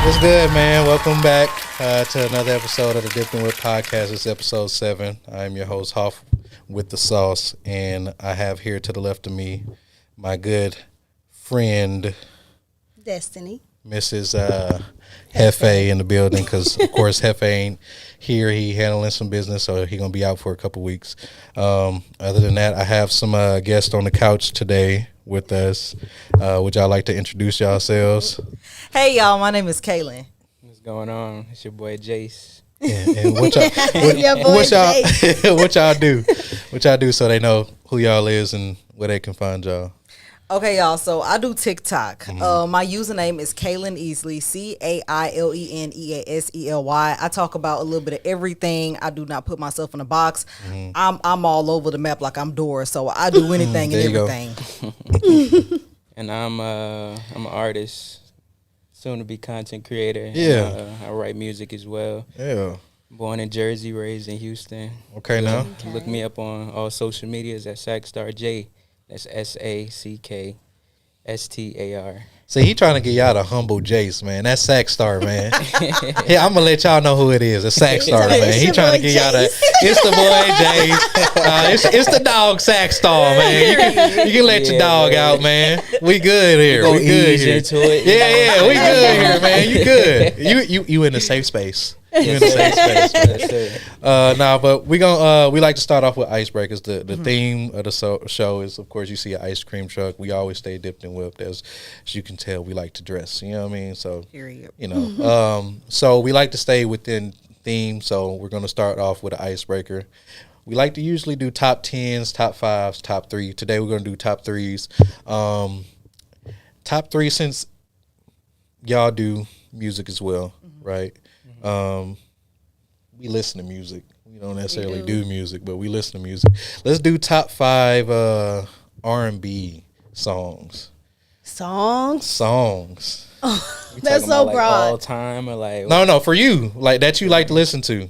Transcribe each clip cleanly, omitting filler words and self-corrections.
What's good, man? Welcome back to another episode of the DipdNWhipd Podcast. It's episode 7. I'm your host, Hoff with the Sauce, and I have here to the left of me my good friend, Destiny. Mrs. Hefe in the building, because, of course, Hefe ain't here. He handling some business, so he going to be out for a couple weeks. Other than that, I have some guests on the couch today with us. Would y'all like to introduce yourselves? Hey, y'all. My name is Kaylin. What's going on? It's your boy Jace. And what y'all do? What y'all do so they know who y'all is and where they can find y'all? Okay, y'all. So I do TikTok. My username is Kaylin Easley, CAILENEASELY. I talk about a little bit of everything. I do not put myself in a box. I'm all over the map like I'm Dora, so I do anything and everything. And I'm an artist, soon to be content creator. Yeah. I write music as well. Yeah. Born in Jersey, raised in Houston. Okay, now. Look me up on all social medias at Sackstar J. That's SACKSTAR. See, he trying to get y'all the humble Jace, man. That's Sackstar, man. Yeah, I'm gonna let y'all know who it is. It's Sackstar, man. He trying to get y'all the. It's the boy Jace. It's the dog Sackstar, man. You can let your dog out, man. We good here. We good here. Into it. Yeah, we good here, man. You good. You in a safe space. You in a safe space, man. That's it. But we like to start off with icebreakers. The theme of the show is, of course, you see an ice cream truck. We always stay dipped and whipped, as you can tell. We like to dress. You know what I mean? So so we like to stay within theme. So we're gonna start off with an icebreaker. We like to usually do top 10s, top 5s, top 3. Today we're gonna do top 3s. Top 3, since y'all do music as well, right? We listen to music. We don't necessarily do music, but we listen to music. Let's do top 5 R&B songs. Songs. That's so like broad. All time or like No, for you, like that you like to listen to.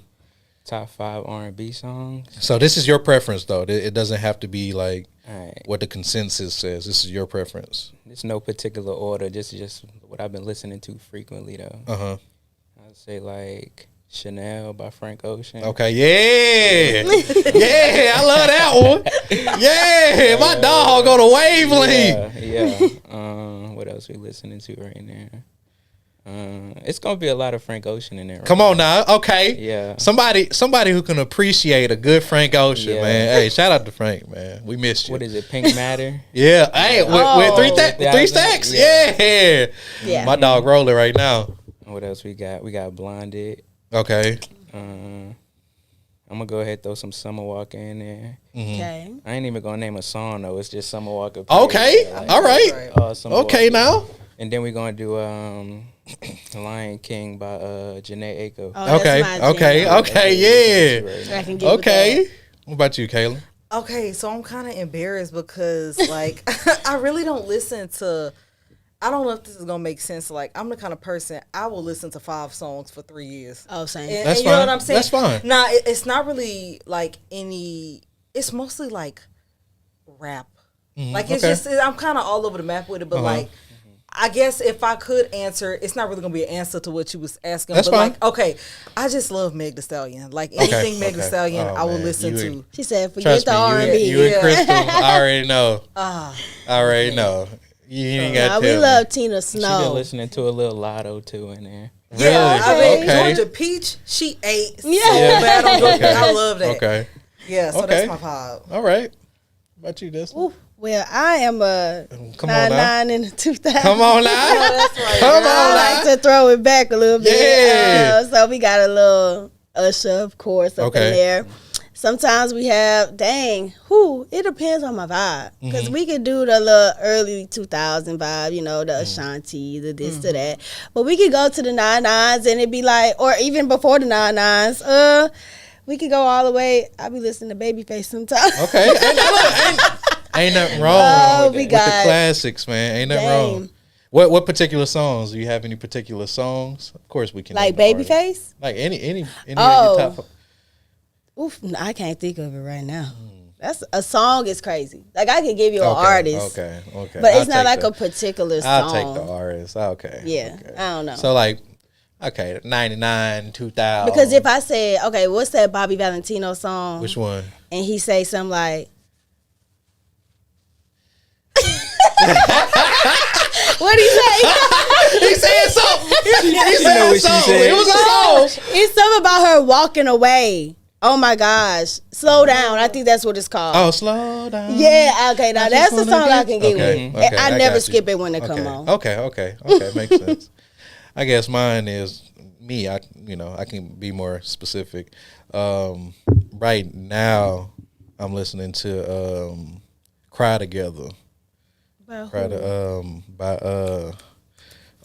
top 5 R&B songs. So this is your preference, though. It doesn't have to be like All right. what the consensus says. This is your preference. There's no particular order. Just what I've been listening to frequently though. I'd say like Chanel by Frank Ocean. Okay, yeah. Yeah, I love that one. Yeah, my dog on a wavelength. Yeah. What else we listening to right now? It's gonna be a lot of Frank Ocean in there. Right? Come on now. Okay. Yeah. Somebody who can appreciate a good Frank Ocean, Yeah. man. Hey, shout out to Frank, man. We missed you. What is it? Pink Matter. Yeah. Hey, with three stacks. Yeah. Yeah. My dog rolling right now. What else we got? We got Blinded. Okay. I'm gonna go ahead and throw some Summer Walker in there. Okay. I ain't even gonna name a song though. It's just Summer Walker. Okay. Like, All right. Summer Okay Walker. now. And then we're gonna do Lion King by Janae Aiko. Oh, Okay. that's my Okay. jam. Okay. Yeah. I can get with Okay. What about you, Kayla? Okay, so I'm kind of embarrassed because, like, I really don't listen to. I don't know if this is gonna make sense. Like, I'm the kind of person I will listen to 5 songs for 3 years. Oh, same. And, That's and you know fine. what I'm saying? That's fine. Nah, it's not really like any. It's mostly like rap. Like it's Okay. just I'm kind of all over the map with it. But like, I guess if I could answer, it's not really gonna be an answer to what you was asking. That's but fine. like, okay, I just love Meg Thee Stallion. Like anything Meg Thee Okay. Stallion, Oh, I will man. listen You to. ain't- She said, "Forget Trust the me, R&B." you and Yeah. Crystal. I already know. Ah, I already know. You ain't got Nah, to we tell me. love Tina She been Snow. listening to a little Lotto too in there. Really? yeah, I mean, Okay. Georgia Peach, she ate so Yeah. bad on Georgia. Okay. I love that. Okay. Yeah, so Okay. that's my vibe. All right. What about you, Dustin? Ooh, well, I am a Come on now. 99 in the 2000. Come on now. That's right. Come on I now. like to throw it back a little bit. Yeah. So we got a little Usher, of course, up Okay. in there. Sometimes we have, it depends on my vibe. Because we could do the little early 2000 vibe, you know, the Ashanti, the this, to that. But we could go to the 99s and it'd be like, or even before the 99s, we could go all the way. I'll be listening to Babyface sometimes. Okay. Ain't nothing wrong we with got the classics, man. Ain't nothing wrong. Dame. What particular songs? Do you have any particular songs? Of course we can. Like name the artist. Babyface? Like any Oh. of your top. Oof, no, I can't think of it right now. That's a song is crazy. Like I could give you an artist, Okay. but it's I'll not take like the- a particular song. I'll take the artist. Okay. Yeah, okay. I don't know. So like Okay, 99, 2000. Because if I said, okay, what's that Bobby Valentino song? Which one? And he say something like, what'd he say? He said something. He know what she said. It was a song. It's something about her walking away. Oh my gosh. Slow down. I think that's what it's called. Oh, slow down. Yeah, okay. Now that's the song I can get with. Okay, I I never got you. skip it when it come on. Okay. Makes sense. I guess mine is me. I can be more specific. Right now, I'm listening to "Cry Together." By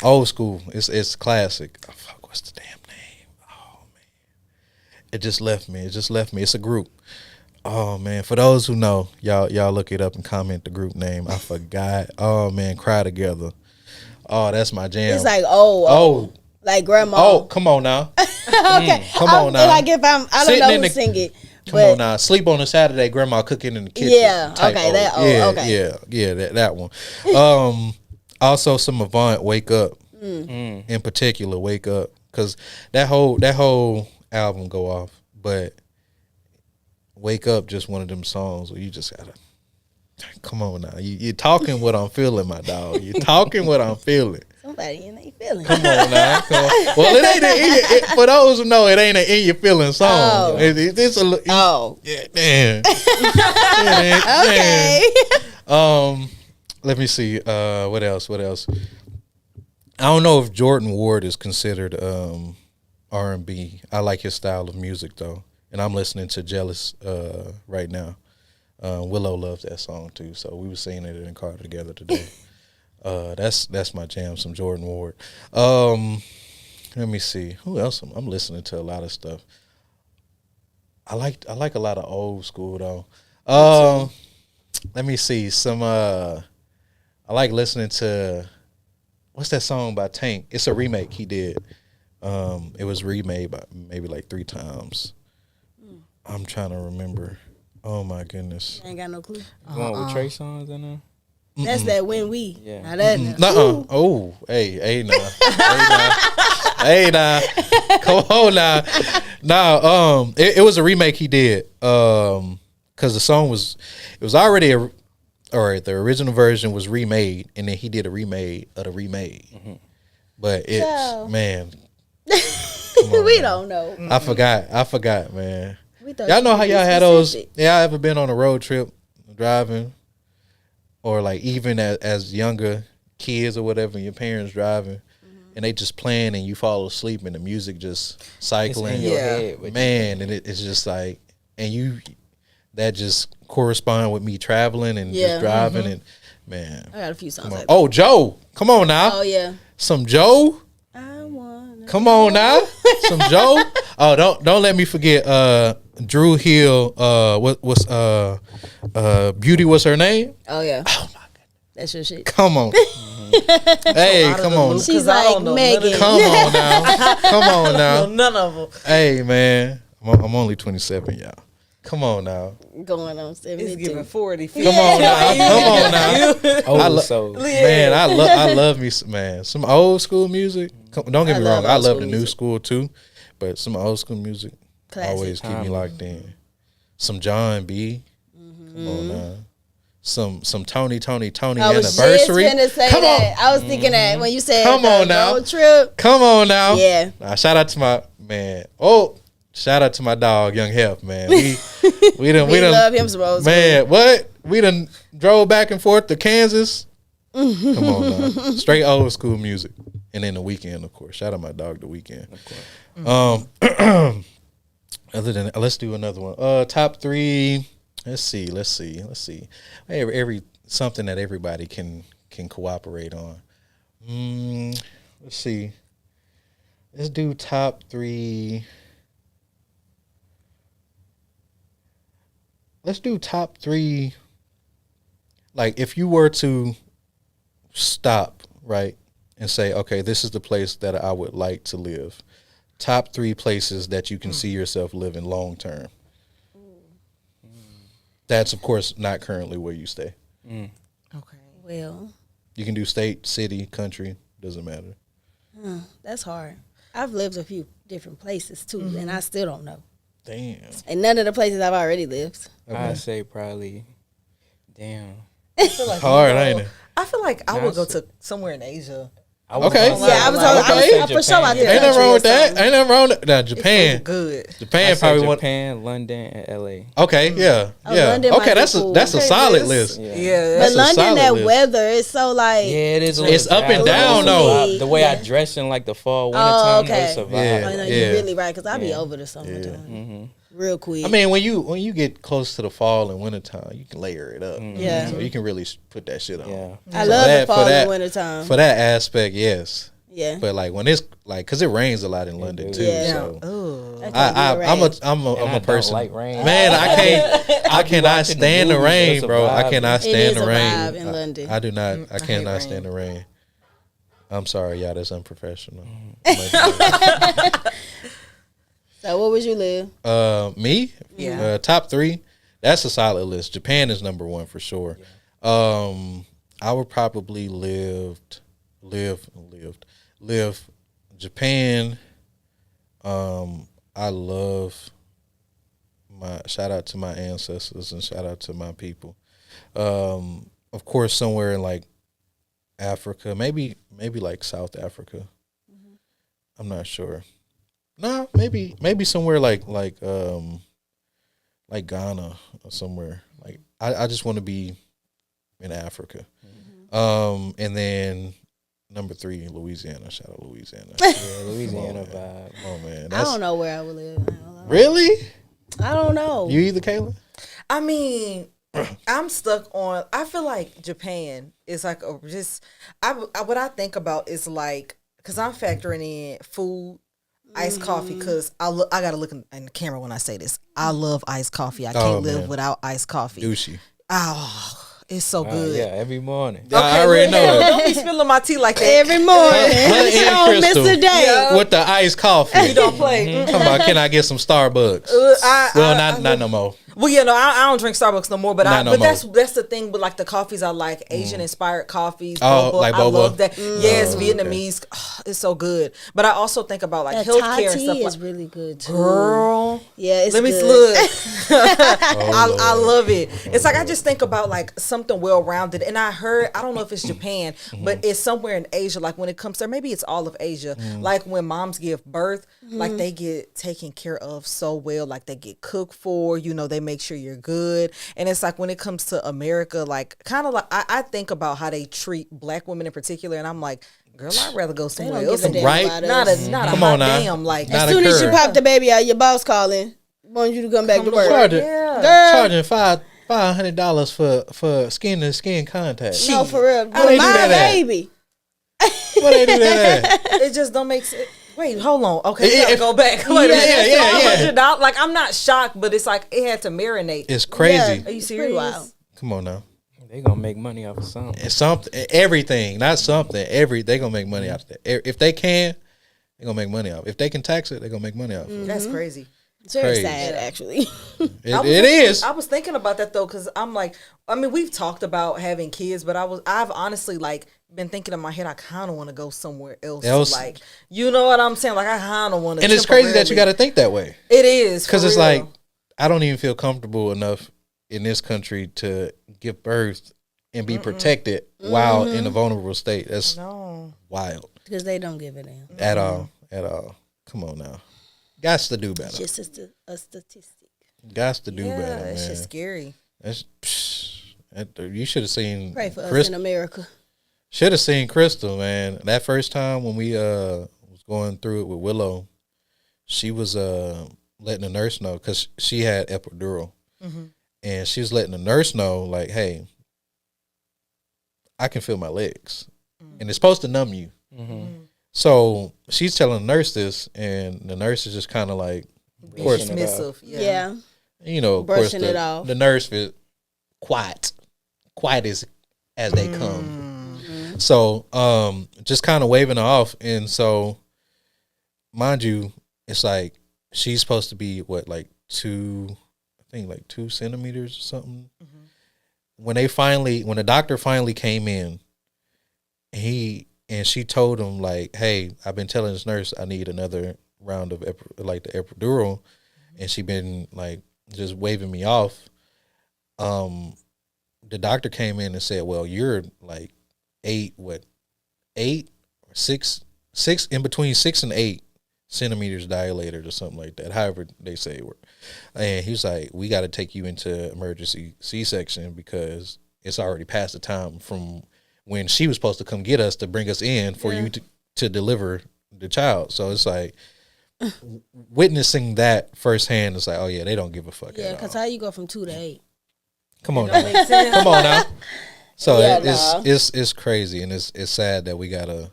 Old School. It's classic. Oh, fuck, what's the damn name? Oh man, it just left me. It's a group. Oh man, for those who know, y'all look it up and comment the group name. I forgot. Oh man, Cry Together. Oh, that's my jam. It's like like grandma. Oh, come on now. Okay, come on now. Like if I don't Sitting know in who the- sing it. Come on now. Sleep on a Saturday, grandma cooking in the kitchen. Yeah, okay, that old, okay. Yeah, that one. Also some Avant, Wake Up. In particular, Wake Up. Because that whole album go off. But Wake Up just one of them songs where you just gotta come on now. You're talking what I'm feeling, my dog. You're talking what I'm feeling. Somebody in their feelings. Come on now. Come on. Well, it ain't for those who know, it ain't an in your feeling song. Oh. It's a yeah, damn. Okay. Let me see. What else? I don't know if Jordan Ward is considered R&B. I like his style of music though, and I'm listening to Jealous right now. Willow loves that song too, so we were singing it in the car together today. That's my jam, some Jordan Ward. Let me see. Who else? I'm listening to a lot of stuff. I like a lot of old school though. Let me see. I like listening to what's that song by Tank? It's a remake he did. It was remade by maybe like 3 times. I'm trying to remember. Oh my goodness. I ain't got no clue. Going with Trey Songz in there. That's that when we. Yeah. Now that. Nuh-uh. Oh, hey now. Hey now. Come on now. Nah, it was a remake he did. Cause the song was already the original version was remade, and then he did a remade of the remade. But it's man. We don't know. I forgot, man. thought Y'all know how you y'all could be had those? specific. Y'all ever been on a road trip driving, or like even as younger kids or whatever, and your parents driving, and they just playing, and you fall asleep, and the music just cycling. It's in your head, but Man, and it's just like, and that just correspond with me traveling and Yeah. just driving, and man, I got a few songs come on. like that. Oh, Joe, come on now, Oh yeah. some Joe. I wanna. Come on now, some Joe. Oh, don't let me forget. Drew Hill. What's Beauty was her name? Oh yeah. Oh my god. That's your shit. Come on. Hey, come on. She's 'Cause I like don't know Megan. Come on now. Come on now. None of them. Hey man, I'm only 27, y'all. Come on now. Going on It's 72. giving 40. Come on now. Come on now. Old soul. Man, I love me some old school music. Don't get me wrong, I old love school the new music. school too, but some old school music Classic. always keep me locked in. Some John B. Come on now. Some Tony I was just anniversary. gonna say Come that. on. I was thinking that when you said Come the on now. road trip. Come on now. Yeah. Nah, shout out to my man. Oh, shout out to my dog, Young Hef, man. We done We love him some road trip. man, what? We done drove back and forth to Kansas. Come on now. Straight old school music. And then The Weeknd, of course. Shout out my dog, The Weeknd. Other than that, let's do another one. Top 3. Let's see. Every something that everybody can cooperate on. Let's see. Let's do top 3. Let's do top 3. Like if you were to stop, right, and say, okay, this is the place that I would like to live. Top 3 places that you can see yourself living long term. That's of course not currently where you stay. Okay. Well, You can do state, city, country, doesn't matter. that's hard. I've lived a few different places too, and I still don't know. Damn. And none of the places I've already lived. Okay. I'd say probably, damn. I feel like Hard, ain't it? I feel like I would go to somewhere in Asia. Okay. Yeah, I was for sure out the Ain't nothing wrong with country or that. something. Ain't nothing wrong with that. Now, Japan. Good. Japan probably one. Japan, London, and LA. Okay, yeah. Oh, Yeah. London might Okay, be that's cool. a Okay, solid yes. list. Yeah. But a London, solid that list. weather is so like. Yeah, it is. It's up and down, though. The way I dress in like the fall, winter Oh, time, okay. it's a vibe. Yeah. Oh, no, Yeah. you're really right, because I be Yeah. over the summertime Mm-hmm. real quick. I mean, when you get close to the fall and winter time, you can layer it up. Yeah. So you can really put that shit on. Yeah. I So love that- the for fall that- and winter time. For that aspect, yes. Yeah. But like when it's like, cause it rains a lot in London too. Yeah. So Ooh. That can't I'm be a right. I'm And I a person. don't like rain. Man, I cannot watching stand the the movies, rain, it's a bro. I vibe. cannot It stand is the a rain. vibe in London. I do not. I hate cannot rain. stand the rain. I'm sorry, y'all. That's unprofessional. So where would you live? Me? Yeah. Top 3. That's a solid list. Japan is number 1 for sure. I would probably live Japan. I love my shout out to my ancestors and shout out to my people. Of course, somewhere in like Africa, maybe like South Africa. I'm not sure. No, maybe somewhere like Ghana or somewhere. Like I just want to be in Africa. And then number 3, Louisiana. Shout out Louisiana. Yeah, Louisiana vibe. Oh man, I don't know where I would live. I don't know. Really? I don't know. You either, Kayla? I mean, I'm stuck on. I feel like Japan is like what I think about is like, because I'm factoring in food, iced coffee, because I gotta look in the camera when I say this. I love iced coffee. I can't live man. without iced coffee. Douchey. Oh, it's so good. Yeah, every morning. Yeah, I already know that. Don't be spilling my tea like that. Every morning. Her She and don't miss Crystal. a day. Yeah. With the iced coffee. You don't play. Talking about, can I get some Starbucks? Not no more. Well, yeah, no, I don't drink Starbucks no more. But Not no more. that's the thing with like the coffees I like, Asian inspired coffees. Oh, boba. like I boba. love that. Yes, okay. Vietnamese. Oh, it's so good. But I also think about like That Thai healthcare and tea stuff. is Like, really good too. girl, Yeah, it's let me good. look. I Lord. love it. It's like I just think about like something well rounded. And I heard, I don't know if it's Japan, but it's somewhere in Asia. Like when it comes to, maybe it's all of Asia. Like when moms give birth, like they get taken care of so well. Like they get cooked for. They make sure you're good. And it's like when it comes to America, like kind of like I think about how they treat black women in particular, and I'm like, girl, I'd rather go somewhere don't else. give a damn Right? about Not us. a not Come a on hot now. damn like. Not As soon as you occur. pop the baby out, your boss calling, want you to come back to work. Charging, Yeah. Girl, charging $500 for skin to skin contact. no, for real. Where they do My that at? baby. Where they do that at? It just don't make sense. Wait, hold on. Okay, we Yeah, gotta if- go back. Wait a minute. yeah. $500. Like I'm not shocked, but it's like it had to marinate. It's crazy. Are you It's pretty serious? wild. Come on now. They gonna make money off of something. It's something, everything, not something. They gonna make money out of that. If they can, they gonna make money off. If they can tax it, they gonna make money off. That's crazy. It's very Crazy. sad, actually. It is. I was thinking about that though, because I'm like, I mean, we've talked about having kids, but I've honestly like been thinking in my head, I kind of want to go somewhere else. Like, you know what I'm saying? Like, I kind of want to. And it's crazy that you got to think that way. It is Because for it's real. like, I don't even feel comfortable enough in this country to give birth and be protected while in a vulnerable state. That's no. wild. Because they don't give a damn. At all. Come on now. Gots to do better. It's just a statistic. Gots to do Yeah, better, it's man. just scary. You should have seen Pray for us Crystal. in America. Should have seen Crystal, man. That first time when we was going through it with Willow, she was letting the nurse know, because she had epidural, and she was letting the nurse know, like, hey, I can feel my legs, and it's supposed to numb you. So she's telling the nurse this, and the nurse is just kind of like, of course, Dismissive. Yeah. of course, Brushing it off. the nurse is quiet as they come. So, just kind of waving her off. And so, mind you, it's like, she's supposed to be like 2 centimeters or something. When the doctor finally came in, he and she told him like, "Hey, I've been telling this nurse I need another round of the epidural, and she been like just waving me off." The doctor came in and said, "Well, you're like 8 or 6 in between 6 and 8 centimeters dilated or something like that. However they say it worked." And he was like, "We got to take you into emergency C-section because it's already past the time from when she was supposed to come get us to bring us in for you to deliver the child." So it's like witnessing that firsthand is like, oh yeah, they don't give a fuck. Yeah, because how you go from 2 to 8? Come on now. Come on now. So Yeah, it's crazy, and it's sad that we gotta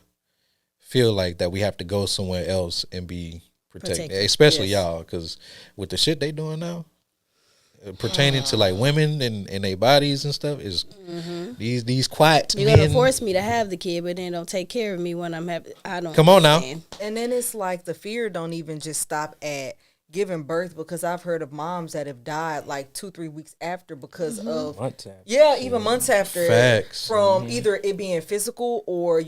feel like that we have to go somewhere else and be protected. Especially y'all, because with the shit they doing now, pertaining to like women and their bodies and stuff, is these quiet You're men. gonna force me to have the kid, but then don't take care of me when I'm happy. I don't. Come on now. And then it's like the fear don't even just stop at giving birth, because I've heard of moms that have died like 2-3 weeks after because of Months after. even months after. Facts. From either it being physical or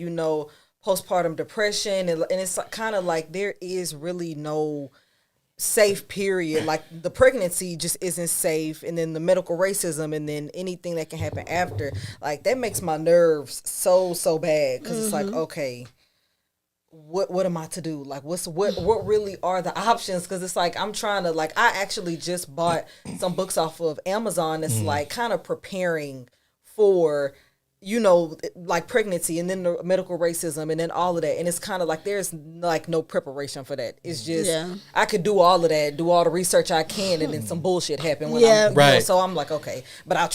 postpartum depression, and it's kind of like there is really no safe period. Like the pregnancy just isn't safe, and then the medical racism, and then anything that can happen after, like that makes my nerves so bad, because it's like, okay, what am I to do? Like what really are the options? Because it's like I'm trying to, like, I actually just bought some books off of Amazon that's like kind of preparing for like pregnancy, and then the medical racism, and then all of that. And it's kind of like there's like no preparation for that. It's just I could do all of that, do all the research I can, and then some bullshit happen when I'm right. so I'm like, okay, but I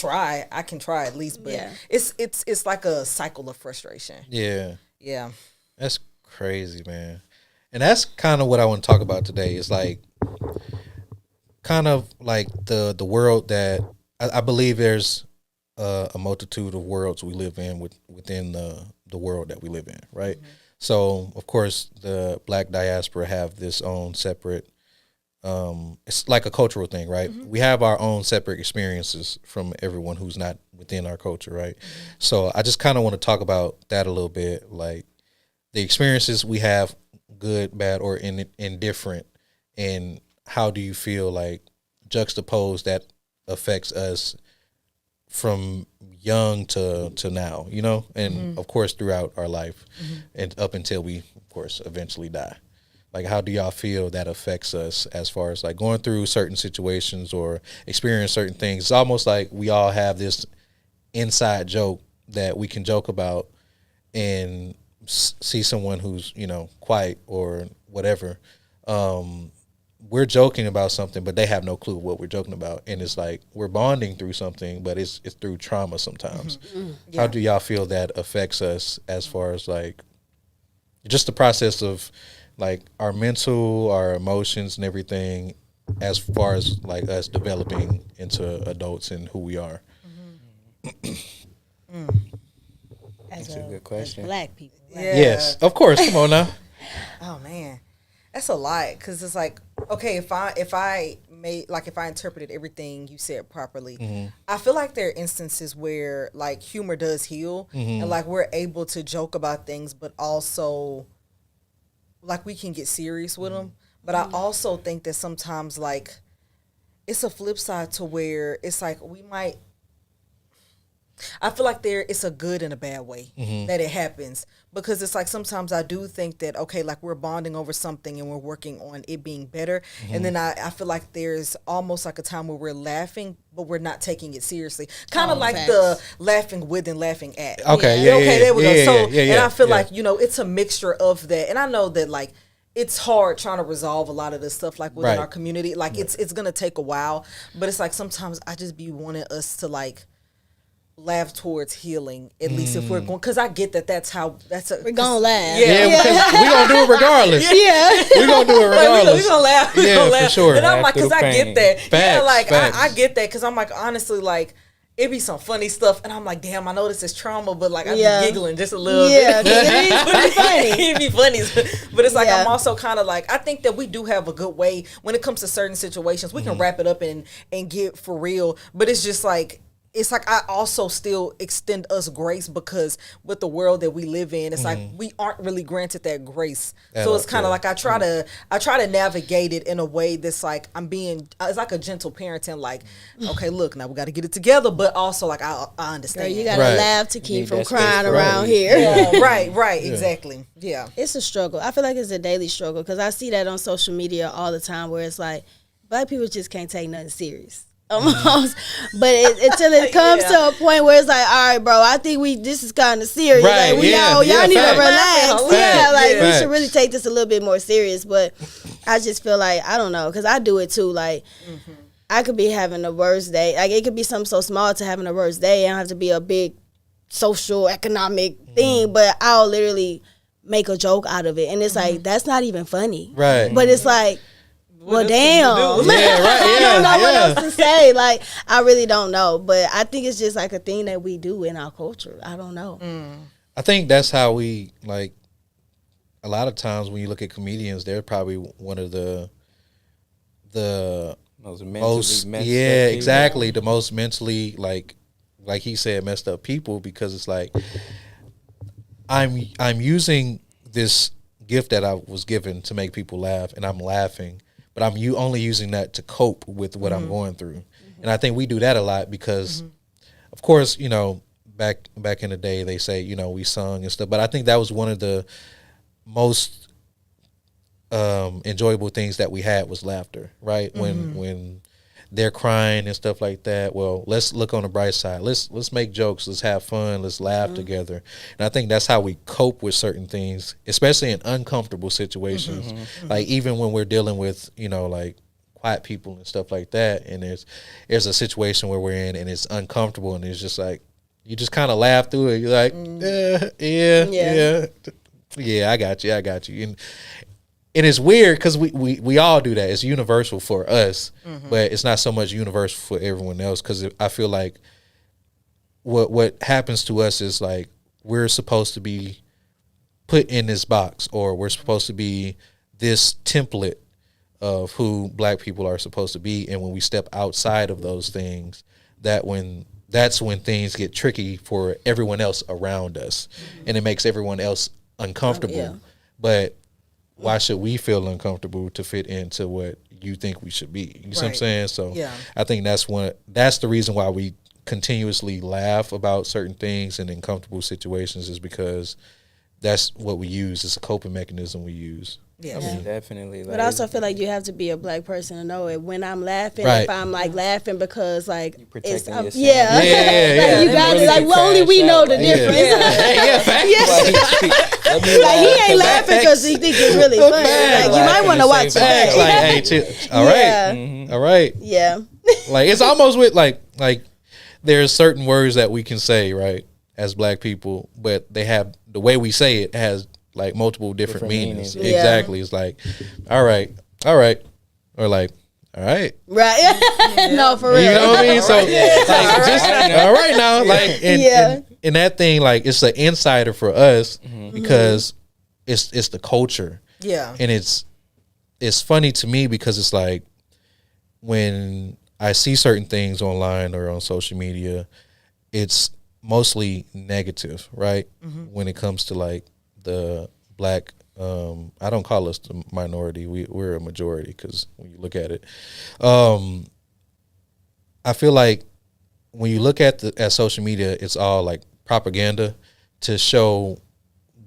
can try at least. But it's like a cycle of frustration. Yeah. That's crazy, man. And that's kind of what I want to talk about today. Is like kind of like the world that I believe there's a multitude of worlds we live in within the world that we live in, right? So of course the Black diaspora have this own separate it's like a cultural thing, right? We have our own separate experiences from everyone who's not within our culture, right? So I just kind of want to talk about that a little bit, like the experiences we have, good, bad, or indifferent, and how do you feel like juxtaposed that affects us from young to now, and of course throughout our life and up until we, of course, eventually die. Like, how do y'all feel that affects us as far as like going through certain situations or experience certain things? It's almost like we all have this inside joke that we can joke about and see someone who's quiet or whatever, we're joking about something, but they have no clue what we're joking about, and it's like we're bonding through something, but it's through trauma sometimes. How do y'all feel that affects us as far as like just the process of like our mental, our emotions, and everything, as far as like us developing into adults and who we are? That's a good question. As Black people. Right? Yes, of course. Come on now. Oh man, that's a lot, because it's like, okay, if I interpreted everything you said properly, I feel like there are instances where like humor does heal, and like we're able to joke about things, but also like we can get serious with them. But I also think that sometimes like it's a flip side to where it's like I feel like it's a good and a bad way that it happens, because it's like sometimes I do think that, okay, like we're bonding over something and we're working on it being better. And then I feel like there's almost like a time where we're laughing, but we're not taking it seriously. Kind of like the laughing with and laughing at. Okay. There we go. So, and I feel like, it's a mixture of that. And I know that like, it's hard trying to resolve a lot of this stuff like within our community. Like it's going to take a while, but it's like sometimes I just be wanting us to like laugh towards healing, at least if we're going, because I get that we're gonna laugh. Because we're gonna do it regardless. We're gonna do it regardless. We're gonna laugh. We're gonna laugh. For sure. And I'm like, because I get that. Facts. I get that, because I'm like, honestly, like it be some funny stuff, and I'm like, damn, I know this is trauma, but like I be giggling just a little bit. It'd be funny. But it's like I'm also kind of like, I think that we do have a good way when it comes to certain situations. We can wrap it up and get for real, but it's just like, it's like I also still extend us grace because with the world that we live in, it's like we aren't really granted that grace. So it's kind of like I try to navigate it in a way that's like it's like a gentle parenting. Like, okay, look, now we got to get it together, but also like I understand. Girl, you got to laugh to keep from crying around here. Yeah, right, exactly. Yeah, it's a struggle. I feel like it's a daily struggle because I see that on social media all the time, where it's like Black people just can't take nothing serious. Almost, but until it comes to a point where it's like, all right, bro, I think this is kind of serious. Right, like, y'all need to relax. We should really take this a little bit more serious. But I just feel like, I don't know, because I do it too. Like, I could be having a worse day. Like, it could be something so small to having a worse day. It don't have to be a big social, economic thing, but I'll literally make a joke out of it. And it's like, that's not even funny. Right. But it's like, well, damn. Yeah, right. I don't know what else to say. Like, I really don't know. But I think it's just like a thing that we do in our culture. I don't know. I think that's how we, like, a lot of times when you look at comedians, they're probably one of the most exactly, the most mentally, like he said, messed up people, because it's like I'm using this gift that I was given to make people laugh, and I'm laughing. But I'm only using that to cope with what I'm going through. And I think we do that a lot because, of course, you know, back in the day, they say, you know, we sung and stuff. But I think that was one of the most enjoyable things that we had was laughter, right? When they're crying and stuff like that. Well, let's look on the bright side. Let's make jokes. Let's have fun. Let's laugh together. And I think that's how we cope with certain things, especially in uncomfortable situations. Like even when we're dealing with, you know, like quiet people and stuff like that. And there's a situation where we're in and it's uncomfortable, and it's just like, you just kind of laugh through it. You're like, yeah, I got you. And it's weird because we all do that. It's universal for us, but it's not so much universal for everyone else, because I feel like what happens to us is like we're supposed to be put in this box, or we're supposed to be this template of who Black people are supposed to be. And when we step outside of those things, that's when things get tricky for everyone else around us, and it makes everyone else uncomfortable. But why should we feel uncomfortable to fit into what you think we should be? You see what I'm saying? So I think that's the reason why we continuously laugh about certain things and in comfortable situations, is because that's what we use. It's a coping mechanism we use. Yeah, definitely. But I also feel like you have to be a Black person to know it. When I'm laughing, if I'm like laughing because like you protecting yourself. Like you got like only we know the difference. Like he ain't laughing because he think it's really funny. Like you might want to watch it. Like, hey, chill. All right, all right. Yeah. Like it's almost with like there's certain words that we can say, right, as Black people, but they have, the way we say it has like multiple different meanings. Yeah. Exactly. It's like, all right, or like, all right. No, for real. You know what I mean? So like, just all right now, like in that thing, like it's an insider for us because it's the culture. Yeah. And it's funny to me because it's like when I see certain things online or on social media, it's mostly negative, right? When it comes to like the Black, I don't call us the minority. We're a majority, because when you look at it, I feel like when you look at social media, it's all like propaganda to show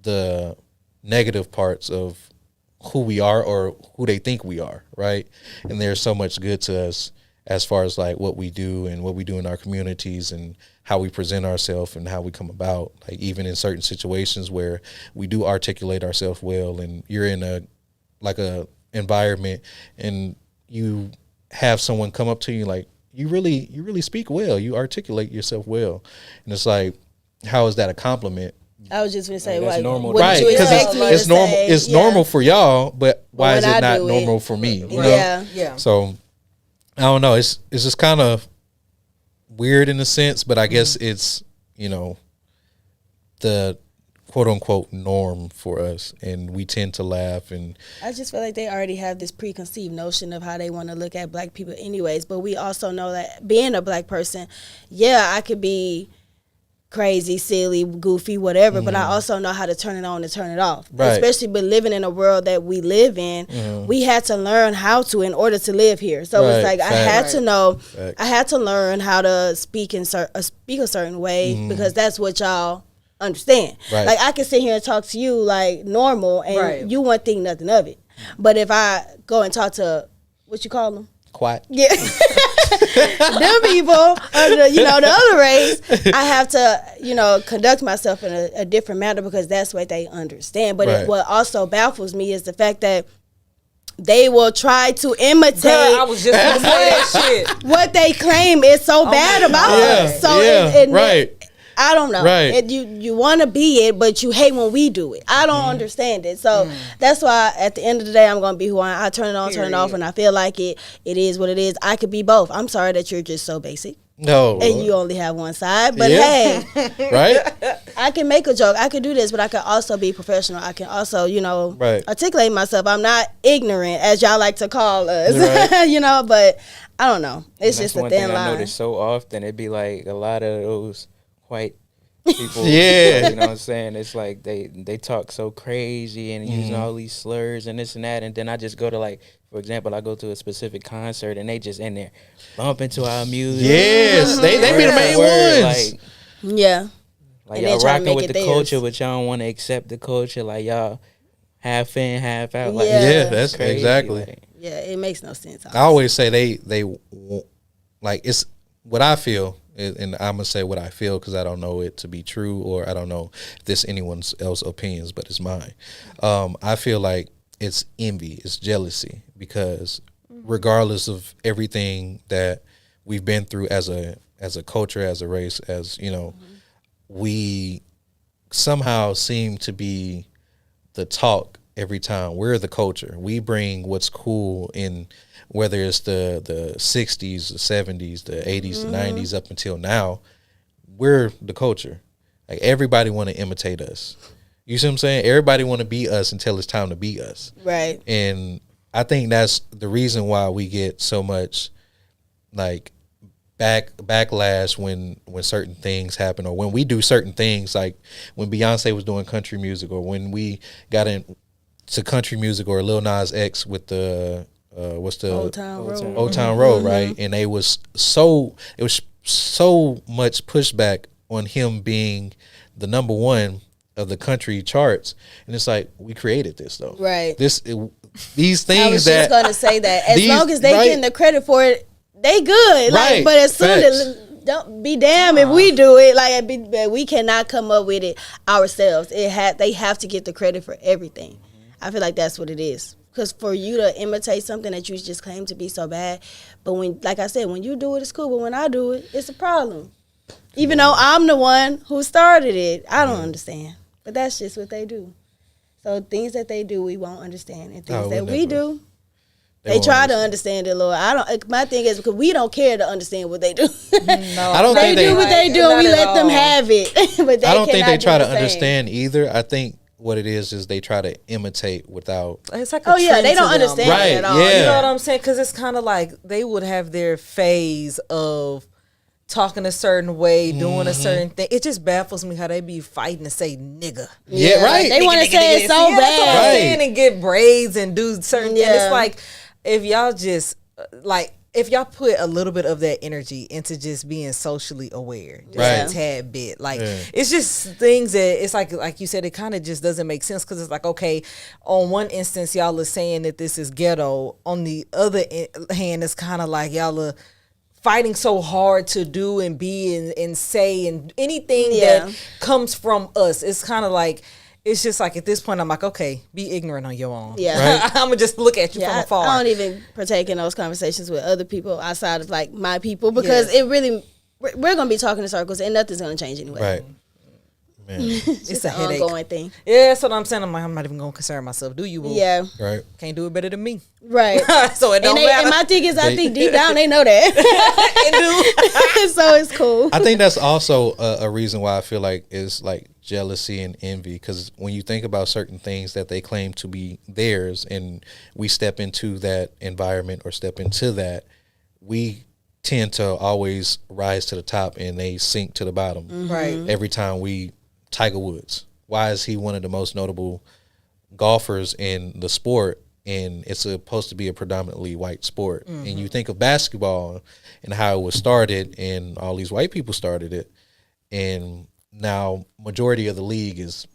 the negative parts of who we are or who they think we are, right? And there's so much good to us as far as like what we do and what we do in our communities and how we present ourselves and how we come about, like even in certain situations where we do articulate ourselves well, and you're in a environment and you have someone come up to you like, you really speak well, you articulate yourself well, and it's like, how is that a compliment? I was just gonna say, that's like, normal, right? Because it's normal. It's normal for y'all, but why is it not normal for me? You know? Yeah. So I don't know. It's just kind of weird in a sense, but I guess it's, you know, quote unquote norm for us, and we tend to laugh. And I just feel like they already have this preconceived notion of how they want to look at black people anyways. But we also know that being a black person, yeah, I could be crazy, silly, goofy, whatever, but I also know how to turn it on and turn it off. Right. Especially but living in a world that we live in, we had to learn how to in order to live here. So it's like I had to know, I had to learn how to speak a certain way because that's what y'all understand. Right. Like I can sit here and talk to you like normal and you won't think nothing of it. But if I go and talk to, what you call them? quiet. Yeah. Them people, the other race, I have to, conduct myself in a different manner because that's what they understand. But what also baffles me is the fact that they will try to imitate. Girl, I was just gonna say that shit. What they claim is so bad about us. So right. I don't know. Right. You want to be it, but you hate when we do it. I don't understand it. So that's why at the end of the day, I'm going to be who I am. I turn it on, turn it off, and I feel like it is what it is. I could be both. I'm sorry that you're just so basic. No. And you only have one side. But hey. Right? I can make a joke. I can do this, but I can also be professional. I can also, articulate myself. I'm not ignorant, as y'all like to call us. Right. But I don't know. It's just a thin line. I notice so often. It'd be like a lot of those white people, yeah, you know what I'm saying? It's like they talk so crazy and using all these slurs and this and that, and then I just go to, like, for example, I go to a specific concert and they just in there bumping to our music. Yes, they be the main ones. Like, yeah, like y'all rocking with the culture, but y'all don't want to accept the culture. Like y'all half in, half out. Like, that's crazy. exactly. Like, yeah, it makes no sense. I always say they like, it's what I feel. And I'm gonna say what I feel because I don't know it to be true, or I don't know if this anyone else's opinions, but it's mine. I feel like it's envy, it's jealousy, because regardless of everything that we've been through as a culture, as a race, as we somehow seem to be the talk every time. We're the culture. We bring what's cool in. Whether it's the 60s, the 70s, the 80s, the 90s, up until now, we're the culture. Like, everybody want to imitate us. You see what I'm saying? Everybody want to be us until it's time to be us. Right. And I think that's the reason why we get so much, like, backlash when certain things happen, or when we do certain things, like when Beyonce was doing country music, or when we got into country music, or Lil Nas X with the what's the Old Town Road, Old Town Road, right? And it was so much pushback on him being the number one of the country charts, and it's like, we created this though, right? These things I was that just gonna say that as long as they getting the credit for it, they good. Like, but as soon as don't be damn if we do it, like we cannot come up with it ourselves. They have to get the credit for everything. I feel like that's what it is. Because for you to imitate something that you just claim to be so bad, but when, like I said, when you do it, it's cool. But when I do it, it's a problem. Even though I'm the one who started it, I don't understand. But that's just what they do. So things that they do, we won't understand, and things that we do, they try to understand it, Lord. My thing is, because we don't care to understand what they do. No, I don't think they do what they do, and we let them have it. But I don't think they try to understand either. I think what it is they try to imitate without. It's like they don't understand it at all. Yeah. You know what I'm saying? Because it's kind of like they would have their phase of talking a certain way, doing a certain thing. It just baffles me how they be fighting to say nigga. Yeah, right. They want to say it so bad. That's what I'm saying, and get braids and do certain things. It's like, if y'all just if y'all put a little bit of that energy into just being socially aware, just a tad bit, it's just things that it's like you said, it kind of just doesn't make sense, because it's like, okay, on one instance y'all are saying that this is ghetto, on the other hand it's kind of like y'all are fighting so hard to do and be and say and anything that comes from us. It's kind of like, it's just like, at this point, I'm like, okay, be ignorant on your own. Yeah. Right? I'm going to just look at you from afar. I don't even partake in those conversations with other people outside of, like, my people, because it really, we're going to be talking in circles and nothing's going to change anyway. Right. Man. It's a headache. Ongoing thing. Yeah, that's what I'm saying. I'm like, I'm not even going to concern myself. Do you? Boo? Yeah. Right. Can't do it better than me. Right. So it don't matter. And my thing is, I think deep down they know that. They do. So it's cool. I think that's also a reason why I feel like it's like jealousy and envy, because when you think about certain things that they claim to be theirs and we step into that environment or step into that, we tend to always rise to the top and they sink to the bottom. Right. Every time we Tiger Woods, why is he one of the most notable golfers in the sport, and it's supposed to be a predominantly white sport? And you think of basketball and how it was started and all these white people started it, and now majority of the league is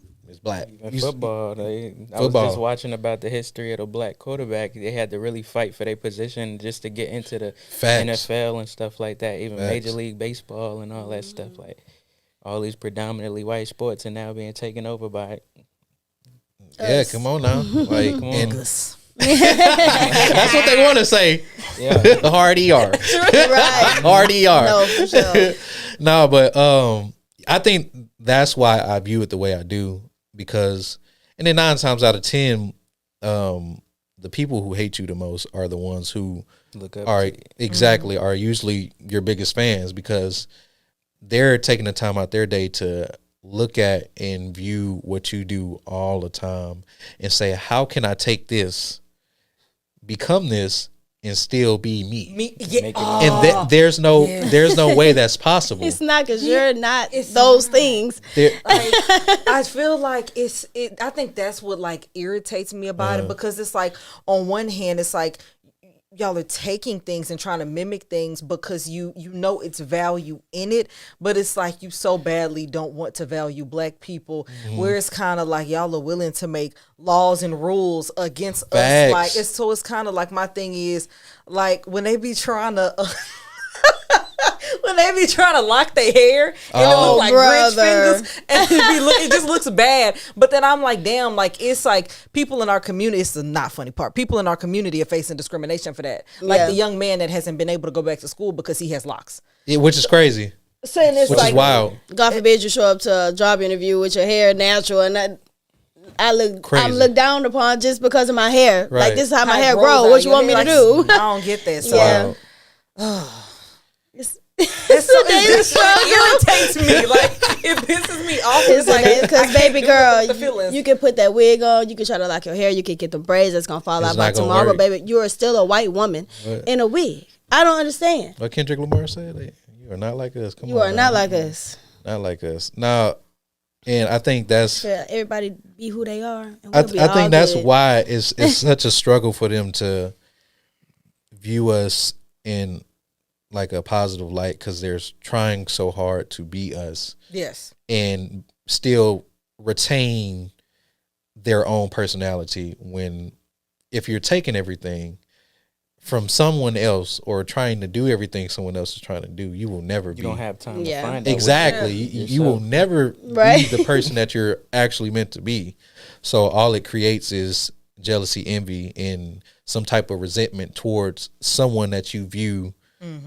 black. Football, I was just watching about the history of the black quarterback. They had to really fight for their position just to get into the NFL and stuff like that. Even Major League Baseball and all that stuff, like all these predominantly white sports are now being taken over by. Yeah, come on now, like Come on. that's what they want to say. Yeah. The hard ER, Right. hard ER. No, for sure. No, but I think that's why I view it the way I do, because, and then 9 times out of 10, the people who hate you the most are the ones who Look up are to you. exactly are usually your biggest fans, because they're taking the time out their day to look at and view what you do all the time and say, how can I take this, become this, and still be me? Yeah. Make it And there's no way that's possible. It's not because you're not It's those not. things. There- Like, I feel like I think that's what like irritates me about it, because it's like on one hand it's like y'all are taking things and trying to mimic things because you know it's value in it, but it's like you so badly don't want to value black people, where it's kind of like y'all are willing to make laws and rules against Facts. us. Like it's kind of like, my thing is like when they be trying to when they be trying to lock their hair and it look like Grinch brother. fingers, and it just looks bad. But then I'm like, damn, like it's like people in our community, it's the not funny part, people in our community are facing discrimination for that. Like Yeah. the young man that hasn't been able to go back to school because he has locks. Yeah, which is crazy, Saying it's which like is wild. God forbid you show up to a job interview with your hair natural, and I look, Crazy. I'm looked down upon just because of my hair. Right. Like, this is how my it hair grows grows. out What you your want me hair. to do? I don't get that. So Yeah. Wow. it irritates me. Like it pisses me off. It's like Because baby the girl, feelings. you can put that wig on, you can try to lock your hair, you can get the braids that's gonna fall It's out by not gonna tomorrow. work. But baby, you are still a white woman Right. in a wig. I don't understand. What Kendrick Lamar said, you are not like us. Come You on, are now. not like us. Not like us. Now, and I think that's Yeah, everybody be who they are. And I, we'll be I all think that's good. why it's such a struggle for them to view us in like a positive light, because they're trying so hard to be us Yes. and still retain their own personality, when if you're taking everything from someone else or trying to do everything someone else is trying to do, you will never You be don't have time Yeah. to find out. exactly. Yeah. You will never Right. be the person that you're actually meant to be. So all it creates is jealousy, envy, and some type of resentment towards someone that you view.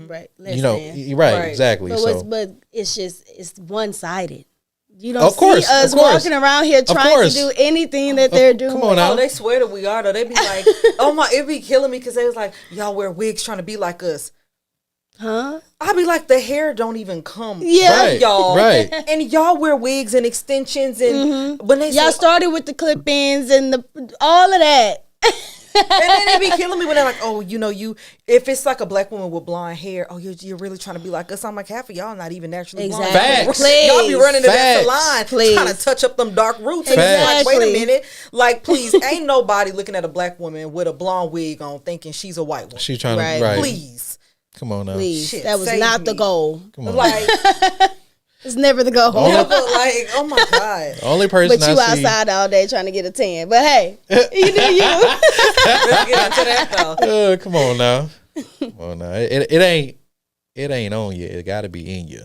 Right. You know, Listen. right? Exactly. But it's just, it's one sided. You don't Of course, see us of course. walking around here trying course. to do anything that they're doing. Come on now. Oh, they swear that we are though. They be like, oh my, it be killing me because they was like, y'all wear wigs trying to be like us. Huh? I be like, the hair don't even come Yeah. from Right, y'all. right. And y'all wear wigs and extensions and when they Y'all say, started with the clip-ins and all of that. and then they be killing me when they're like, oh, you know, if it's like a black woman with blonde hair, oh, you're really trying to be like us. I'm like, half of y'all not even naturally blonde. Exactly. Facts. Y'all be running to that Facts. salon Please. trying to touch up them dark roots. And it's like, wait a Exactly. minute. Like, please, ain't nobody looking at a black woman with a blonde wig on thinking she's a white woman. She trying Right. to right. Please. Come on now. Please. Shit, That was save not the me. goal. Come on. Like, It's never the goal. never, like, oh my God. The only person But you I see. outside all day trying to get a tan. But hey, you do you. Let's get into that though. Come on now. Come on now. It ain't on you. It got to be in you.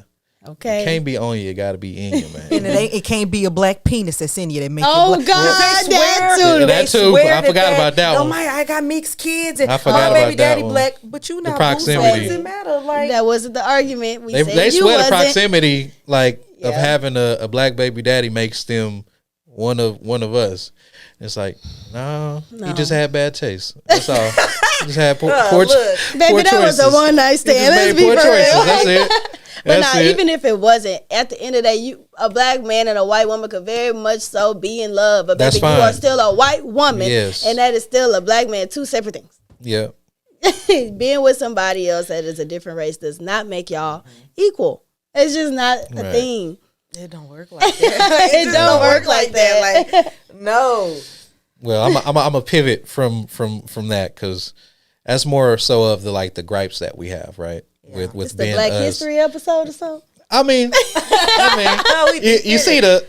Okay. It can't be on you. It got to be in you, And man. it can't be a black penis that's in you that make Oh, you black. God, They swear- that too. Yeah, they that too. swear I forgot about that oh one. my, I got mixed kids and I forgot my baby about that daddy one. black, but you not blue, so proximity. it doesn't matter. Like, That wasn't the argument. We They said you swear the wasn't. proximity, like of Yeah. having a black baby daddy, makes them one of us. It's like, no, he just had bad taste. That's all. He just had poor look. Baby, poor that was a choices. one night He stand. just Let's made be poor for choices. real. That's it. But now, even if it wasn't, at the end of the day, a black man and a white woman could very much so be in love. But baby, you are still a white woman, and that is still a black man. Two separate things. Yeah. Being with somebody else that is a different race does not make y'all equal. It's just not a thing. It don't work like that. it don't work like that. Like, no. Well, I'm a pivot from that because that's more so of the gripes that we have, right? Yeah. With it's the Black History episode or something. I mean, you see the.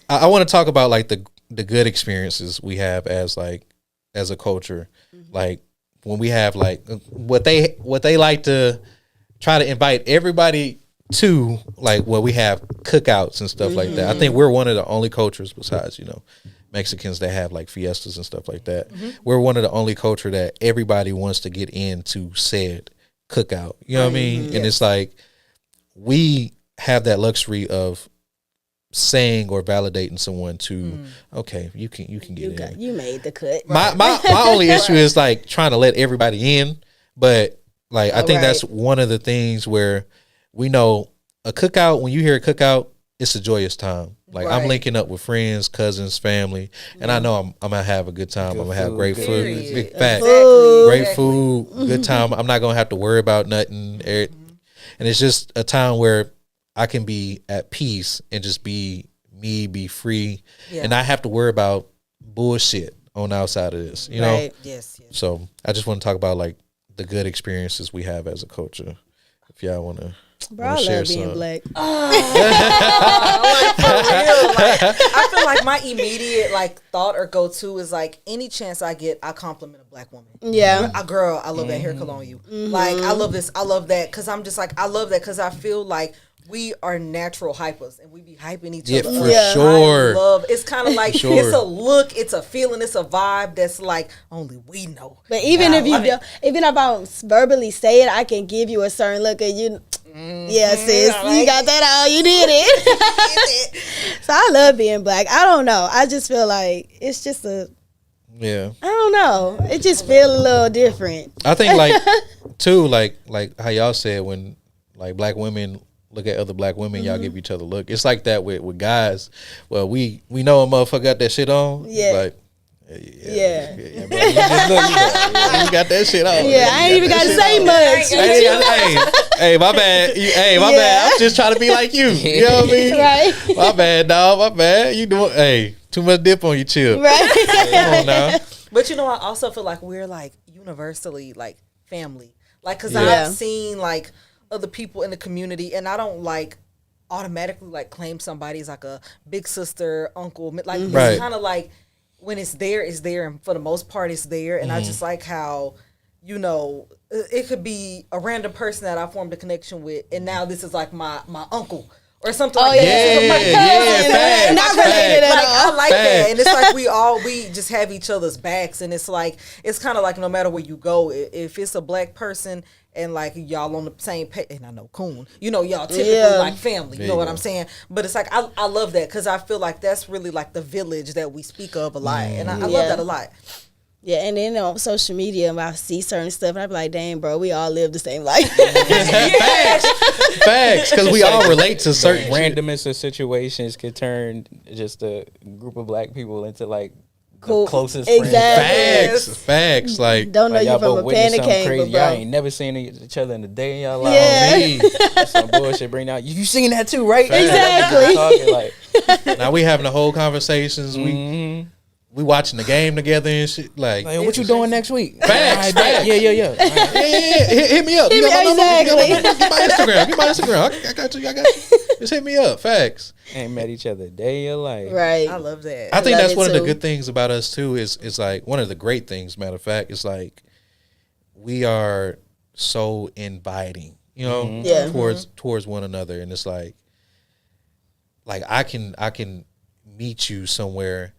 I want to talk about the good experiences we have as a culture, like when we have what they like to try to invite everybody to, where we have cookouts and stuff like that. I think we're one of the only cultures besides Mexicans that have fiestas and stuff like that. We're one of the only culture that everybody wants to get into said cookout. You know what I mean? Yes. And it's we have that luxury of saying or validating someone to okay, you can get in. You made the cut. My only issue is trying to let everybody in, but I think that's one of the things where we know a cookout, when you hear a cookout, it's a joyous time. I'm linking up with friends, cousins, family, and I know I'm gonna have a good time. I'm gonna have great food, big fat, great food, good time. I'm not gonna have to worry about nothing, and it's just a time where I can be at peace and just be me, be free, and not have to worry about bullshit on the outside of this. You know? Yes. So I just want to talk about the good experiences we have as a culture. If y'all want to. Bro, I love being black. I feel like my immediate thought or go to is any chance I get, I compliment a black woman. Yeah, girl, I love that hair color on you. I love this, I love that, because I'm just I love that because I feel like we are natural hypers and we be hyping each other. For sure. I love it's kind of it's a look, it's a feeling, it's a vibe that's only we know. But even if even if I don't verbally say it, I can give you a certain look at you. Yeah, sis, you got that out. You did it. So I love being black. I don't know. I just feel like it's just I don't know. It just feels a little different. I think too, how y'all said when black women look at other black women, y'all give each other a look. It's like that with guys. Well, we know a motherfucker got that shit on. Yeah. Yeah. You got that shit on. Yeah, I ain't even got to say much. Hey, my bad. Hey, my bad. I'm just trying to be like you. You know what I mean? Right. My bad, dog. My bad. You doing? Too much dip on your chip. Right. Come on now. But I also feel like we're universally family. Because I've seen other people in the community, and I don't automatically claim somebody as a big sister, uncle. It's kind of when it's there, and for the most part, it's there. And I just like how, it could be a random person that I formed a connection with, and now this is my uncle or something that. Yeah, not related at all. I like that, and it's we just have each other's backs, and it's it's kind of no matter where you go, if it's a black person and y'all on the same page, and I know coon, y'all typically family, you know what I'm saying? But it's I love that because I feel that's really the village that we speak of a lot, and I love that a lot. Yeah, and then on social media, I see certain stuff, and I be like, "Dang, bro, we all live the same life." Facts, because we all relate to certain randomness of situations could turn just a group of black people into cool. The closest friends. Facts. Don't know you from a panic came, y'all ain't never seen each other in a day in y'all life. Yeah. Some bullshit bring out. You seen that too, right? Exactly. Now we having the whole conversations. We watching the game together and shit. What you doing next week? Facts. Yeah. Yeah. Hit me up. Exactly. Get my Instagram. I got you. Just hit me up. Facts. Ain't met each other a day in your life. Right. I love that. I think that's one of the good things about us too. Is one of the great things. Matter of fact, it's we are so inviting. Towards one another, and it's I can meet you somewhere.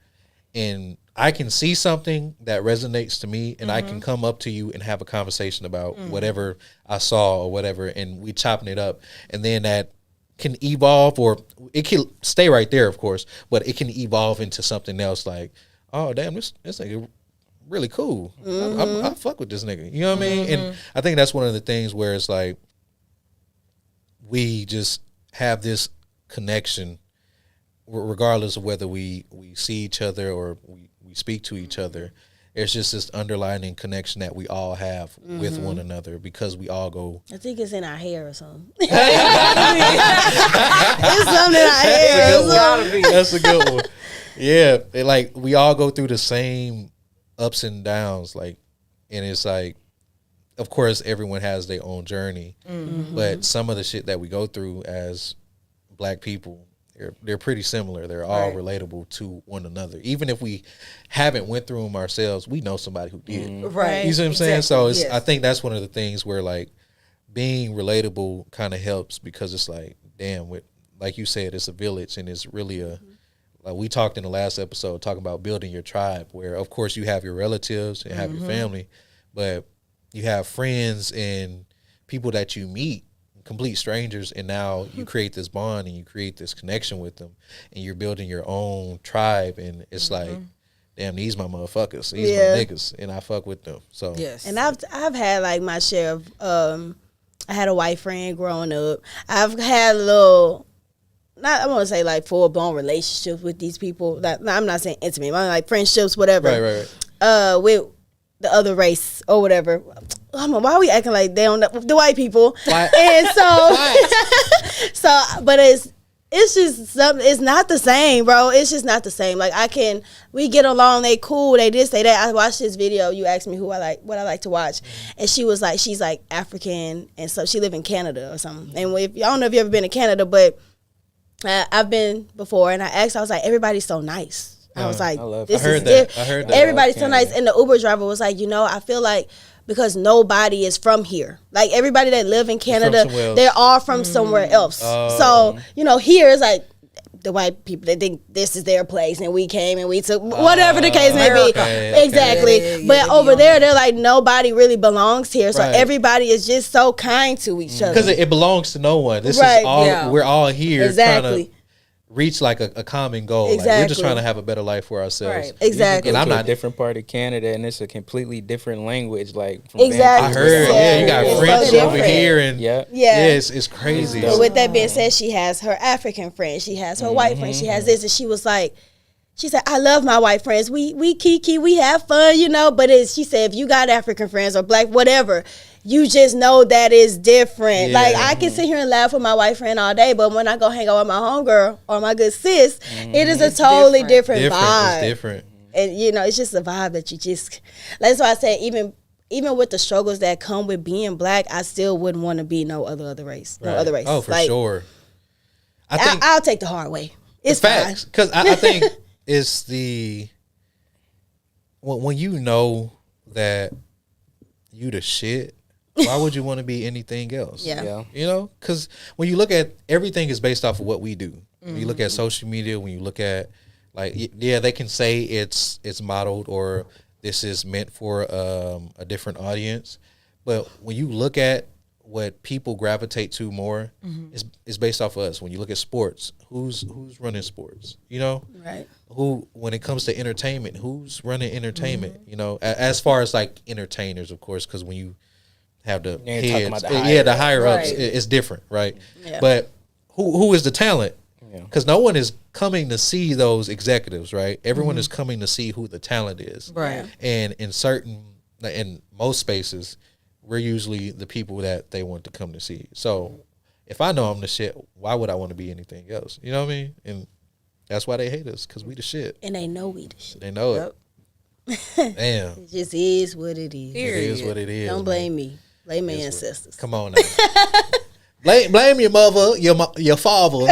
And I can see something that resonates to me, and I can come up to you and have a conversation about whatever I saw or whatever, and we chopping it up. And then that can evolve, or it can stay right there, of course, but it can evolve into something else oh, damn, this nigga really cool. I fuck with this nigga. You know what I mean? And I think that's one of the things where it's like we just have this connection regardless of whether we see each other or we speak to each other. It's just this underlying connection that we all have with one another because we all go. I think it's in our hair or something. It's something in our hair. That's a good one. Yeah, like we all go through the same ups and downs, like, and it's like, of course, everyone has their own journey, but some of the shit that we go through as Black people, they're pretty similar. They're all relatable to one another. Even if we haven't went through them ourselves, we know somebody who did. Right. You see what I'm saying? So it's, I think that's one of the things where like being relatable kind of helps because it's like, damn, like you said, it's a village and it's really a, like we talked in the last episode, talking about building your tribe where of course you have your relatives and have your family, but you have friends and people that you meet, complete strangers, and now you create this bond and you create this connection with them and you're building your own tribe, and it's like, damn, these my motherfuckers, these my niggas, and I fuck with them. So and I've had like my share of I had a white friend growing up. I've had a little, not I want to say like full blown relationships with these people. That I'm not saying intimate, I'm like friendships, whatever. Right. With the other race or whatever. Why are we acting like they don't know the white people? Why? And so, but it's just something. It's not the same, bro. It's just not the same. Like we get along. They cool. They this, they that. I watched this video. You asked me what I like to watch, and she was like, she's like African, and so she live in Canada or something. And I don't know if you ever been to Canada, but I've been before, and I asked. I was like, everybody's so nice. I was like, I heard that. Everybody's so nice. And the Uber driver was like, I feel like because nobody is from here. Like everybody that live in Canada, they're all from somewhere else. So, here is like the white people, they think this is their place and we came and we took whatever the case may be. Exactly. But over there, they're like, nobody really belongs here. So everybody is just so kind to each other. Because it belongs to no one. This is all, we're all here trying to reach like a common goal. Like we're just trying to have a better life for ourselves. Exactly. And I'm not a different part of Canada, and it's a completely different language. Like from I heard, you got French over here, and it's crazy. But with that being said, she has her African friends, she has her white friends, she has this, and she was like, she said, I love my white friends. We kiki, we have fun, but she said, if you got African friends or Black, whatever, you just know that is different. Yeah. Like, I can sit here and laugh with my white friend all day, but when I go hang out with my homegirl or my good sis, it is a totally different vibe. It's different. And, it's just a vibe that you just... That's why I say, even with the struggles that come with being Black, I still wouldn't want to be no other race. No other race. Oh, for sure. I'll take the hard way. It's facts. Because I think it's the... When you know that you the shit... Why would you want to be anything else? Yeah. Because when you look at everything is based off of what we do. When you look at social media, when you look at they can say it's modeled or this is meant for a different audience, but when you look at what people gravitate to more, it's based off of us. When you look at sports, who's running sports? Right. Who, when it comes to entertainment, who's running entertainment? As far as like entertainers, of course, because when you have the heads, the higher ups, it's different, right? Yeah. But who is the talent? Because no one is coming to see those executives, right? Everyone is coming to see who the talent is, right? And in most spaces, we're usually the people that they want to come to see. So if I know I'm the shit, why would I want to be anything else? You know what I mean? And that's why they hate us, because we the shit. And they know we the shit. They know it. Damn. It just is what it is. It is what it is. Don't blame me. Blame my ancestors. Come on now. blame your mother, your father.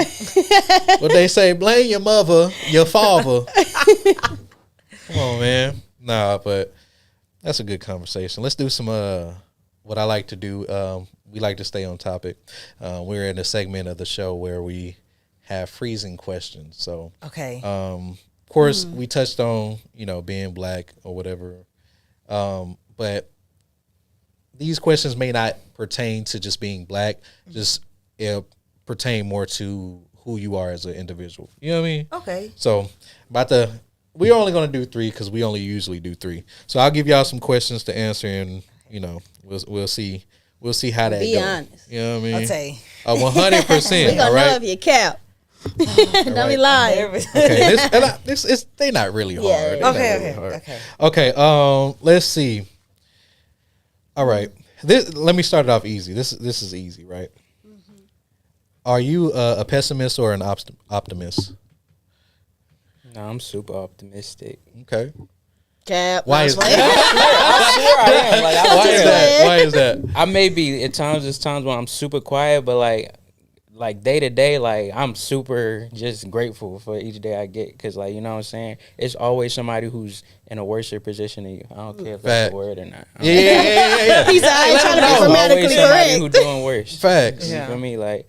What they say, blame your mother, your father. Come on, man. Nah, but that's a good conversation. Let's do some what I like to do. We like to stay on topic. We're in a segment of the show where we have freezing questions. So of course we touched on, being Black or whatever. But these questions may not pertain to just being Black, just pertain more to who you are as an individual. You know what I mean? Okay. So, about to we're only gonna do 3 because we only usually do 3. So I'll give y'all some questions to answer, and we'll see how that goes. Be honest. You know what I mean? I'll tell you. 100%. We gonna know if you cap. Don't be lying. Okay, they not really hard. Yeah. Okay. Let's see. All right. Let me start it off easy. This is easy, right? Mm-hmm. Are you a pessimist or an optimist? No, I'm super optimistic. Okay. Cap. Why is that? I swear I am. Like, Why is that? I may be at times. There's times when I'm super quiet, but like day to day, like I'm super just grateful for each day I get, because like, you know what I'm saying, it's always somebody who's in a worse position than you. I don't care if that's a word or not. Yeah. He's trying to be grammatically always somebody correct. who doing worse. Facts. You feel me? Like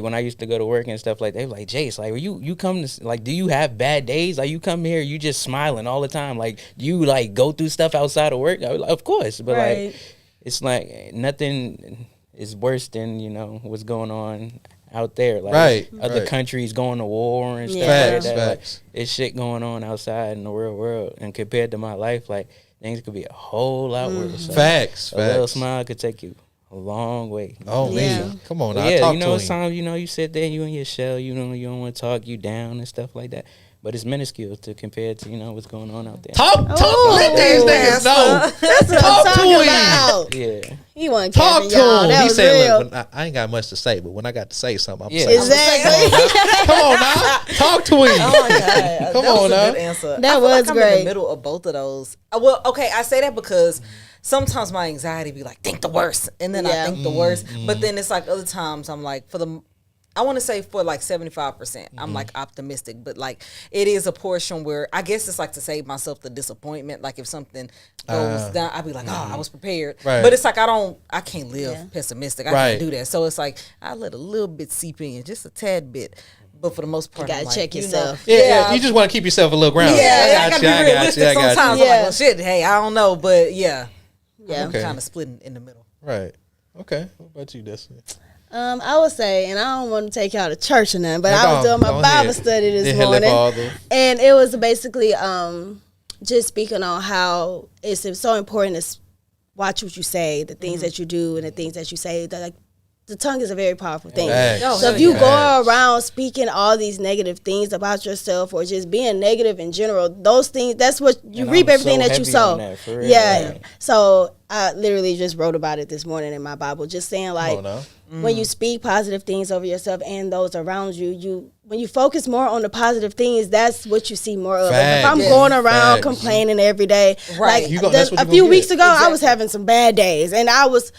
when I used to go to work and stuff, like they were like, Jace, like you come to, like, do you have bad days? Like you come here, you just smiling all the time. Like, do you like go through stuff outside of work? I was like, of course, but like it's like nothing is worse than, what's going on out there. Like other countries going to war and stuff like that. Like, it's shit going on outside in the real world, and compared to my life, like things could be a whole lot worse. So Facts. A little smile could take you a long way. Oh man, come on! Yeah, talk to him. sometimes you sit there, you in your shell, you don't want to talk, you down and stuff like that. But it's minuscule to compare to what's going on out there. Talk. Let these niggas know. That's what I'm talking about. Yeah. He wasn't talk to y'all. him. That He was said, real. "Look, I ain't got much to say, but when I got to say something, I'm saying Exactly. Come on now, talk to him. Oh my God. Come that was on a now. good answer. That I feel was like I'm in great. the middle of both of those. Well, okay, I say that because sometimes my anxiety be like, think the worst, and then I think the worst. But then it's like other times I'm like, I want to say for like 75%, I'm like optimistic, but like it is a portion where I guess it's like to save myself the disappointment. Like if something goes down, I'd be like, I was prepared. Right. But it's like I can't live pessimistic. I Right. can't do that. So it's like I let a little bit seep in, just a tad bit. But for the most part, You gotta I'm like, check you yourself. know, Yeah, you just want to keep yourself a little grounded. I gotta be realistic sometimes. I'm like, Yeah. well, shit, hey, I don't know, but Yeah. I'm Okay. kind of splitting in the middle. Right. Okay. What about you, Destiny? I would say, and I don't want to take y'all to church or nothing, but Yeah, I was doing my go Bible ahead. study this Dear Heavenly morning, Father. and it was basically just speaking on how it's so important to watch what you say, the things that you do, and the things that you say. Like, the tongue is a very powerful thing. Facts. So if you go around speaking all these negative things about yourself, or just being negative in general, those things, that's what you reap, everything that you sow. Yeah. So I literally just wrote about it this morning in my Bible, just saying like, when you speak positive things over yourself and those around you, when you focus more on the positive things, that's what you see more of. Like if I'm going around complaining every day, like a few weeks ago, I was having some bad days, and I was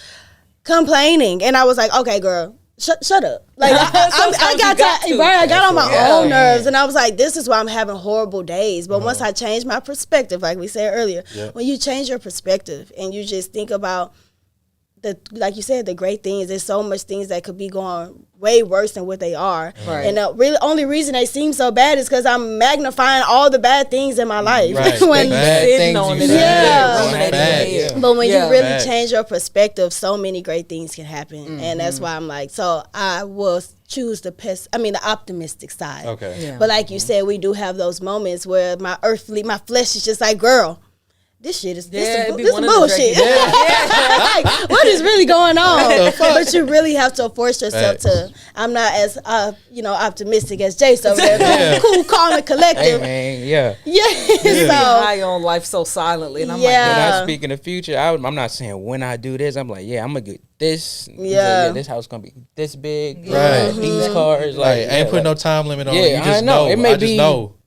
complaining, and I was like, okay, girl, shut up. Like I got on my own nerves, and I was like, this is why I'm having horrible days. But once I changed my perspective, like we said earlier, when you change your perspective and you just think about like you said, the great things, there's so much things that could be going way worse than what they are. Right. And the only reason they seem so bad is because I'm magnifying all the bad things in my life. Right. When But when you really change your perspective, so many great things can happen. And that's why I'm like, so I will choose the optimistic side. Okay. Yeah. But like you said, we do have those moments where my flesh is just like, girl, this shit is this bullshit. Like, what is really going on? But you really have to force yourself to. I'm not as optimistic as Jace over there. Cool, calm, and collective. Hey, man, So high on life so silently, and I'm like, when I speak in the future, I'm not saying when I do this. I'm like, I'm gonna get this. This house gonna be this big. Right. These cars. Like, I ain't putting no time limit on it. You just I know. It may be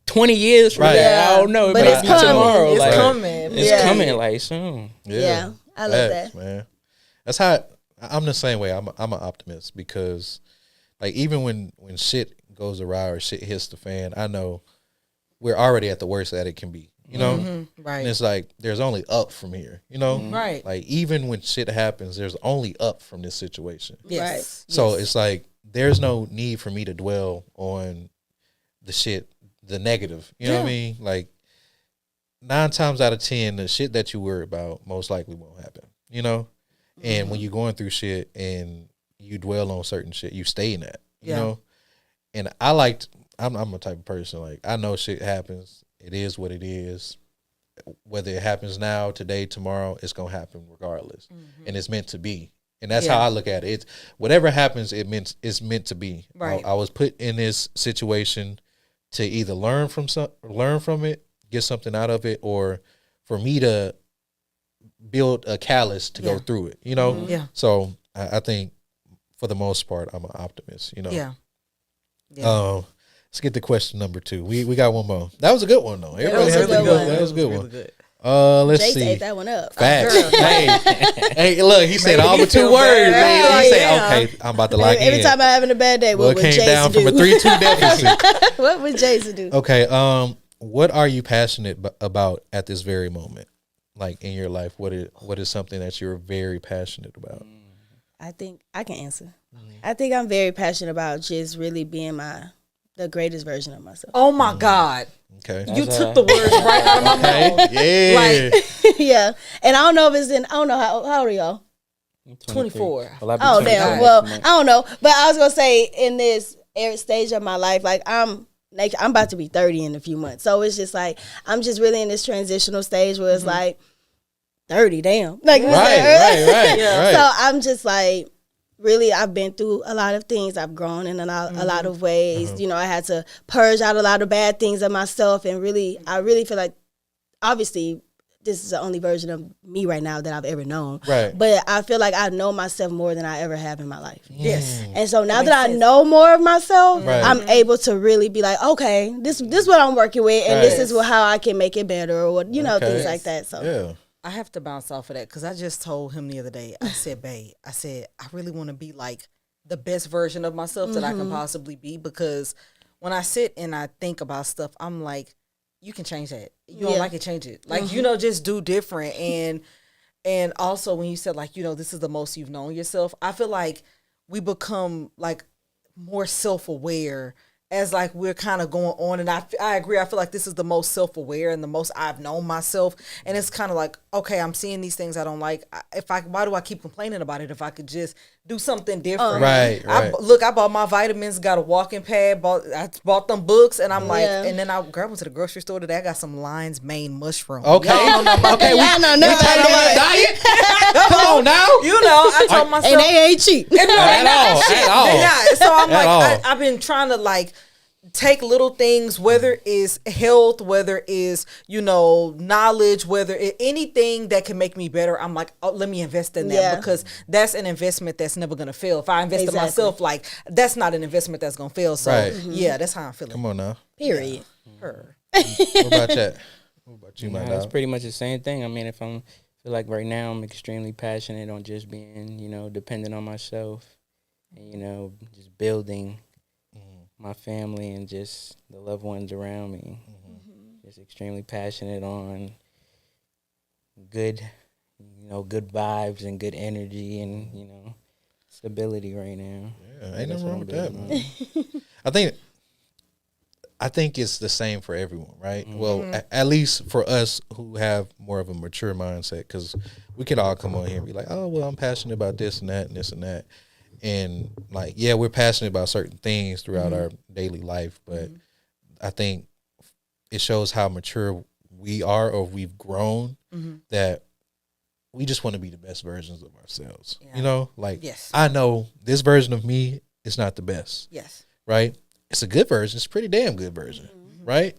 20 years from now. I don't know. But it's coming. Tomorrow. It's coming. It's coming like soon. Yeah. I love that. Man. That's how I'm the same way. I'm an optimist, because like even when shit goes awry or shit hits the fan, I know we're already at the worst that it can be. You know? Right. And it's like there's only up from here, you know? Right. Like even when shit happens, there's only up from this situation. Yes. Right. So it's like there's no need for me to dwell on the shit, the negative. You know what I mean? Like 9 times out of 10, the shit that you worry about most likely won't happen. You know? And when you're going through shit and you dwell on certain shit, you stay in that. You know? And I'm a type of person, like, I know shit happens it is what it is. Whether it happens now, today, tomorrow, it's gonna happen regardless, and it's meant to be. And that's how I look at it. It's whatever happens, it's meant to be. Right. I was put in this situation to either learn from it, get something out of it, or for me to build a callus to go through it. You know. Yeah. So I think for the most part, I'm an optimist. You know. Yeah. Let's get to question number 2. We got one more. That was a good one though. Everybody had a good one. That was a good really one. good. Let's Jace see. ate that one up. Facts. Hey, look, he said all but 2 words. He said, "Okay, I'm about to lock in." Every time I'm having a bad day, what would came Jason down do? from a 3-2 deficit. What would Jason do? Okay. What are you passionate about at this very moment? Like in your life, what is something that you're very passionate about? I think I can answer. I think I'm very passionate about just really being the greatest version of myself. Oh my God. Okay. You took the words right out of my mouth. Yeah. Yeah. And I don't know if it's I don't know how old are y'all? 24. Well, Oh, damn. Well, I don't know. But I was going to say in this stage of my life, like I'm about to be 30 in a few months. So it's just like, I'm just really in this transitional stage where it's like 30, damn. Like, Right. So I'm just like, really, I've been through a lot of things. I've grown in a lot of ways. You know, I had to purge out a lot of bad things of myself. And really, I really feel like, obviously, this is the only version of me right now that I've ever known. Right. But I feel like I know myself more than I ever have in my life. Yes. And so now that I know more of myself, Right. I'm able to really be like, okay, this is what I'm working with, and this is how I can make it better, or what, things like that. So Yeah. I have to bounce off of that because I just told him the other day, I said, babe, I really want to be like the best version of myself that I can possibly be, because when I sit and I think about stuff, I'm like, you can change that. You don't like it, change it. Like, just do different. And also when you said like, this is the most you've known yourself, I feel like we become like more self-aware as like we're kind of going on, and I agree. I feel like this is the most self-aware and the most I've known myself, and it's kind of like, okay, I'm seeing these things I don't like. Why do I keep complaining about it if I could just do something different? Right. I bought my vitamins, got a walking pad, I bought them books, and I'm like, and then I went to the grocery store today. I got some lion's mane mushroom. Okay. okay, we talking about diet. Come on now. I told myself, and they ain't cheap. at all. So I'm At like, all. I've been trying to like take little things, whether it's health, whether it's, knowledge, whether it's anything that can make me better. I'm like, oh, let me invest in that because that's an investment that's never going to fail. If I invest in myself, like that's not an investment that's going to fail. So that's how I'm feeling. Come on now. Period. What about that? What about you, my It's dog? pretty much the same thing. I mean, feel like right now I'm extremely passionate on just being, dependent on myself and, just building my family and just the loved ones around me. Just extremely passionate on good vibes and good energy and, stability right now. Yeah, ain't nothing wrong with that, man. I think it's the same for everyone, right? Well, at least for us who have more of a mature mindset, because we could all come on here and be like, oh, well, I'm passionate about this and that and this and that. And like, yeah, we're passionate about certain things throughout our daily life, but I think it shows how mature we are or we've grown that we just want to be the best versions of ourselves. Like I know this version of me is not the best. Yes. Right? It's a good version. It's a pretty damn good version. Right?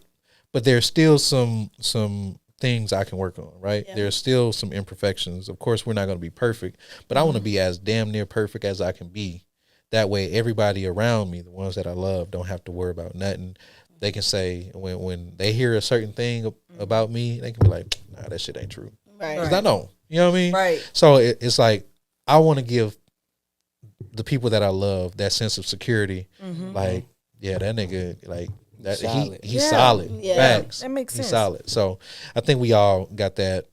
But there's still some things I can work on, right? Yeah. There's still some imperfections. Of course, we're not going to be perfect, but I want to be as damn near perfect as I can be. That way, everybody around me, the ones that I love, don't have to worry about nothing. They can say, when they hear a certain thing about me, they can be like, nah, that shit ain't true. Right. Because I know. You know what I mean? Right. So it's like, I want to give the people that I love that sense of security. Like, yeah, that nigga, like, that solid. He's solid. Yeah. Facts. That makes sense. He's solid. So I think we all got that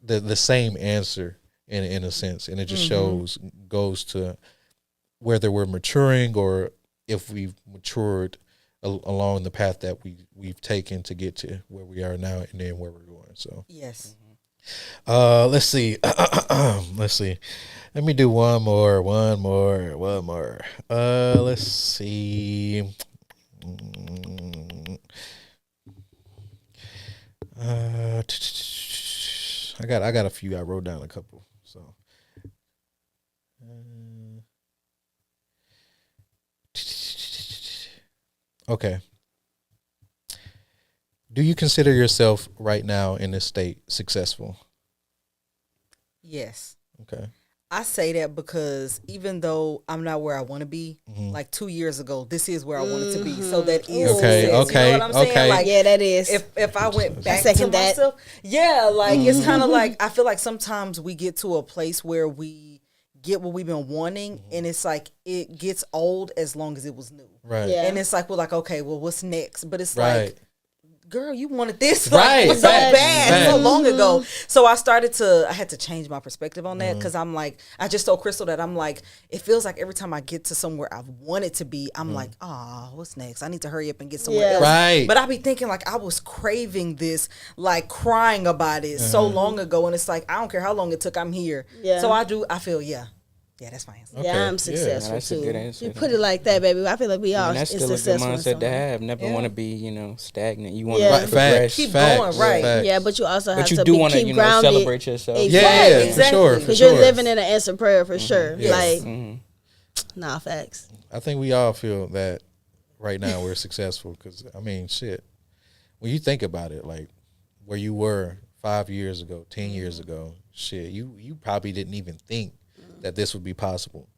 the same answer in a sense, and it just goes to whether we're maturing or if we've matured along the path that we've taken to get to where we are now and then where we're going. So yes. Let's see. Let's see. Let me do one more. Let's see. I got a few. I wrote down a couple. So. Okay. Do you consider yourself right now in this state successful? Yes. Okay. I say that because even though I'm not where I want to be, like 2 years ago, this is where I wanted to be. So that is okay. Okay. You know what I'm saying? Like, yeah, that is. If I went back to myself, it's kind of like I feel like sometimes we get to a place where we get what we've been wanting, and it's like it gets old as long as it was new. Right. Yeah. And it's like we're like, okay, well, what's next? But it's Right. like, girl, you wanted this Right. so bad so long ago. Mm-hmm. So I had to change my perspective on that because I'm like, I just told Crystal that I'm like, it feels like every time I get to somewhere I want it to be, I'm like, oh, what's next? I need to hurry up and get somewhere else. Right. But I be thinking like I was craving this, like crying about it so long ago, and it's like I don't care how long it took, I'm here. Yeah. So I feel yeah, that's my answer. Okay. Yeah, I'm successful that's a good too. answer. You put it like that, baby. I feel like we all That's is still a good successful. in mindset some to way. have. Never want to be, stagnant. You want Yeah. to Right, progress. Keep going, right. Facts. Yeah, but you also have But you to do be want to, keep grounded. celebrate yourself. Exactly. Yeah, for sure. Because you're living in an answered prayer for sure. Yes. Like, nah, facts. I think we all feel that right now we're successful because, I mean, shit. When you think about it, like where you were 5 years ago, 10 years ago, shit, you probably didn't even think that this would be possible.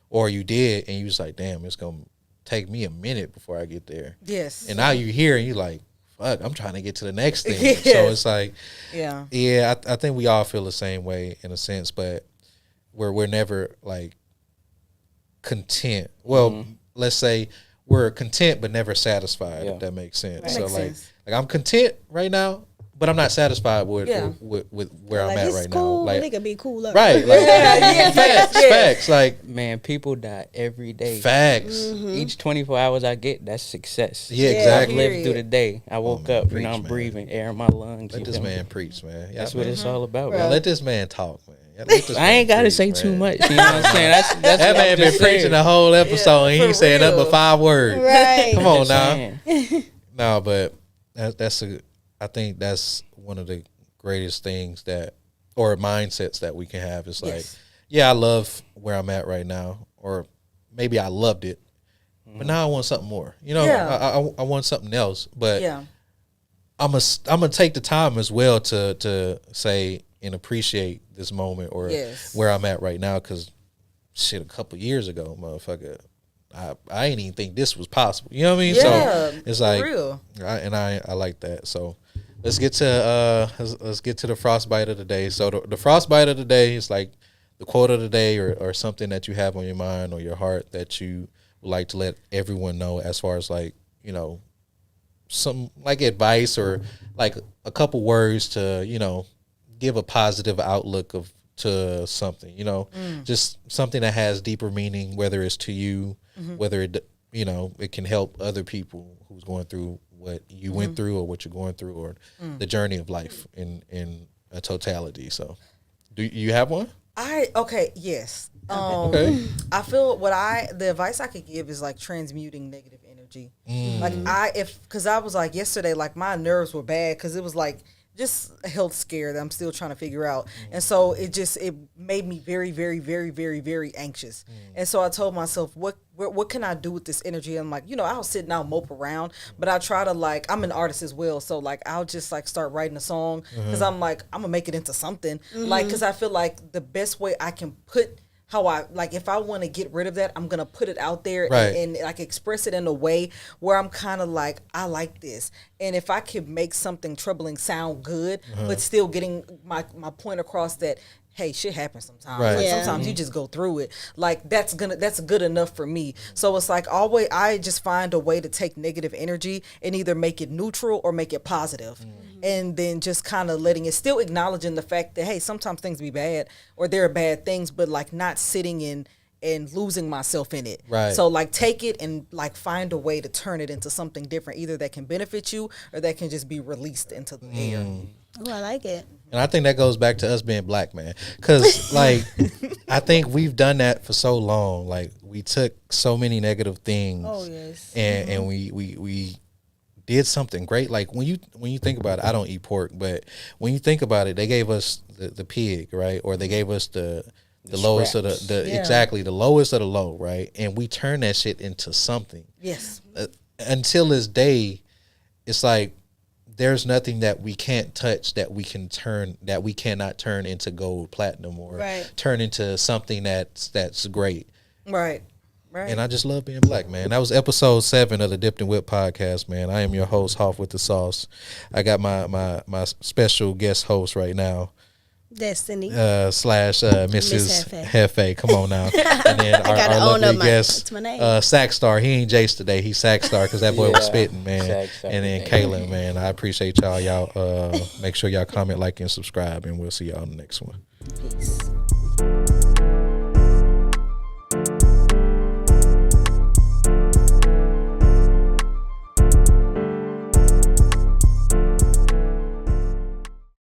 Or you did, and you was like, damn, it's going to take me a minute before I get there. Yes. And now you're here, and you're like, fuck, I'm trying to get to the next thing. Yes. So it's like, yeah, I think we all feel the same way in a sense, but we're never, like, content. Well, let's say we're content but never satisfied, if that makes sense. That so, makes like, sense. I'm content right now, but I'm not satisfied with where Like, I'm at it's right cool, now. but it Like, could be cooler. right. Like, facts. Like, Man, people die every day. facts. Each 24 hours I get, that's success. Yeah, I exactly. lived through the day. I woke up, preach, I'm man. breathing, air in my lungs. Let you this feel me? man preach, man. That's what it's all about, Yeah, bro. let this man talk, man. Yeah, let this I man ain't got to preach, say man. too much. You know what I'm saying? That's That what man I'm been just preaching saying. the whole episode, and he for said nothing but real. 5 words. Right. Come on Just now. saying. No, but I think that's one of the greatest things or mindsets that we can have. It's like, Yes. yeah, I love where I'm at right now, or maybe I loved it, but now I want something more. Yeah. I want something else, but yeah. I'm gonna take the time as well to say and appreciate this moment or Yes. where I'm at right now. Because shit, a couple years ago, motherfucker, I ain't even think this was possible. You know what I mean? Yeah, So it's like, for real. I like that. So let's get to the frostbite of the day. So the frostbite of the day is like the quote of the day or something that you have on your mind or your heart that you would like to let everyone know, as far as like, some like advice or like a couple words to, give a positive outlook to something, just something that has deeper meaning, whether it's to you, whether it can help other people who's going through what you went through or what you're going through, or the journey of life in a totality. So do you have one? Yes. Okay. I feel the advice I could give is like transmuting negative energy. Like because I was like yesterday, like my nerves were bad because it was like just a health scare that I'm still trying to figure out. And so it made me very, very, very, very, very anxious. And so I told myself, what can I do with this energy? I'm like, I'll sit and I'll mope around, but I try to I'm an artist as well. So like, I'll just like start writing a song because I'm like, I'm gonna make it into something. Like, cause I feel like the best way I can put if I want to get rid of that, I'm going to put it out there and like express it in a way where I'm kind of like, I like this. And if I could make something troubling sound good, but still getting my point across that, hey, shit happens sometimes. Right. Like Yeah. sometimes you just go through it. Like that's good enough for me. So it's like always I just find a way to take negative energy and either make it neutral or make it positive. And then just kind of letting it, still acknowledging the fact that, hey, sometimes things be bad or there are bad things, but like not sitting in and losing myself in it. Right. So like take it and like find a way to turn it into something different, either that can benefit you or that can just be released into the air. Oh, I like it. And I think that goes back to us being black, man. Because, like, I think we've done that for so long. Like, we took so many negative things Oh, yes. and we did something great. Like when you think about it, I don't eat pork, but when you think about it, they gave us the pig, right? Or they gave us the lowest of exactly the lowest of the low, right? And we turn that shit into something. Yes. Until this day, it's like there's nothing that we can't touch that we cannot turn into gold, platinum, or turn into something that's great. Right. Right. And I just love being black, man. That was episode 7 of the DipdNWhipd Podcast, man. I am your host, Hoff with the Sauce. I got my special guest host right now, Destiny / Mrs. Hefe. Come on now. And then our lovely guest, Sackstar. He ain't Jace today. He's Sackstar because that boy was spitting, man. And then Kayla, man. I appreciate y'all. Y'all make sure y'all comment, like, and subscribe, and we'll see y'all on the next one. Peace.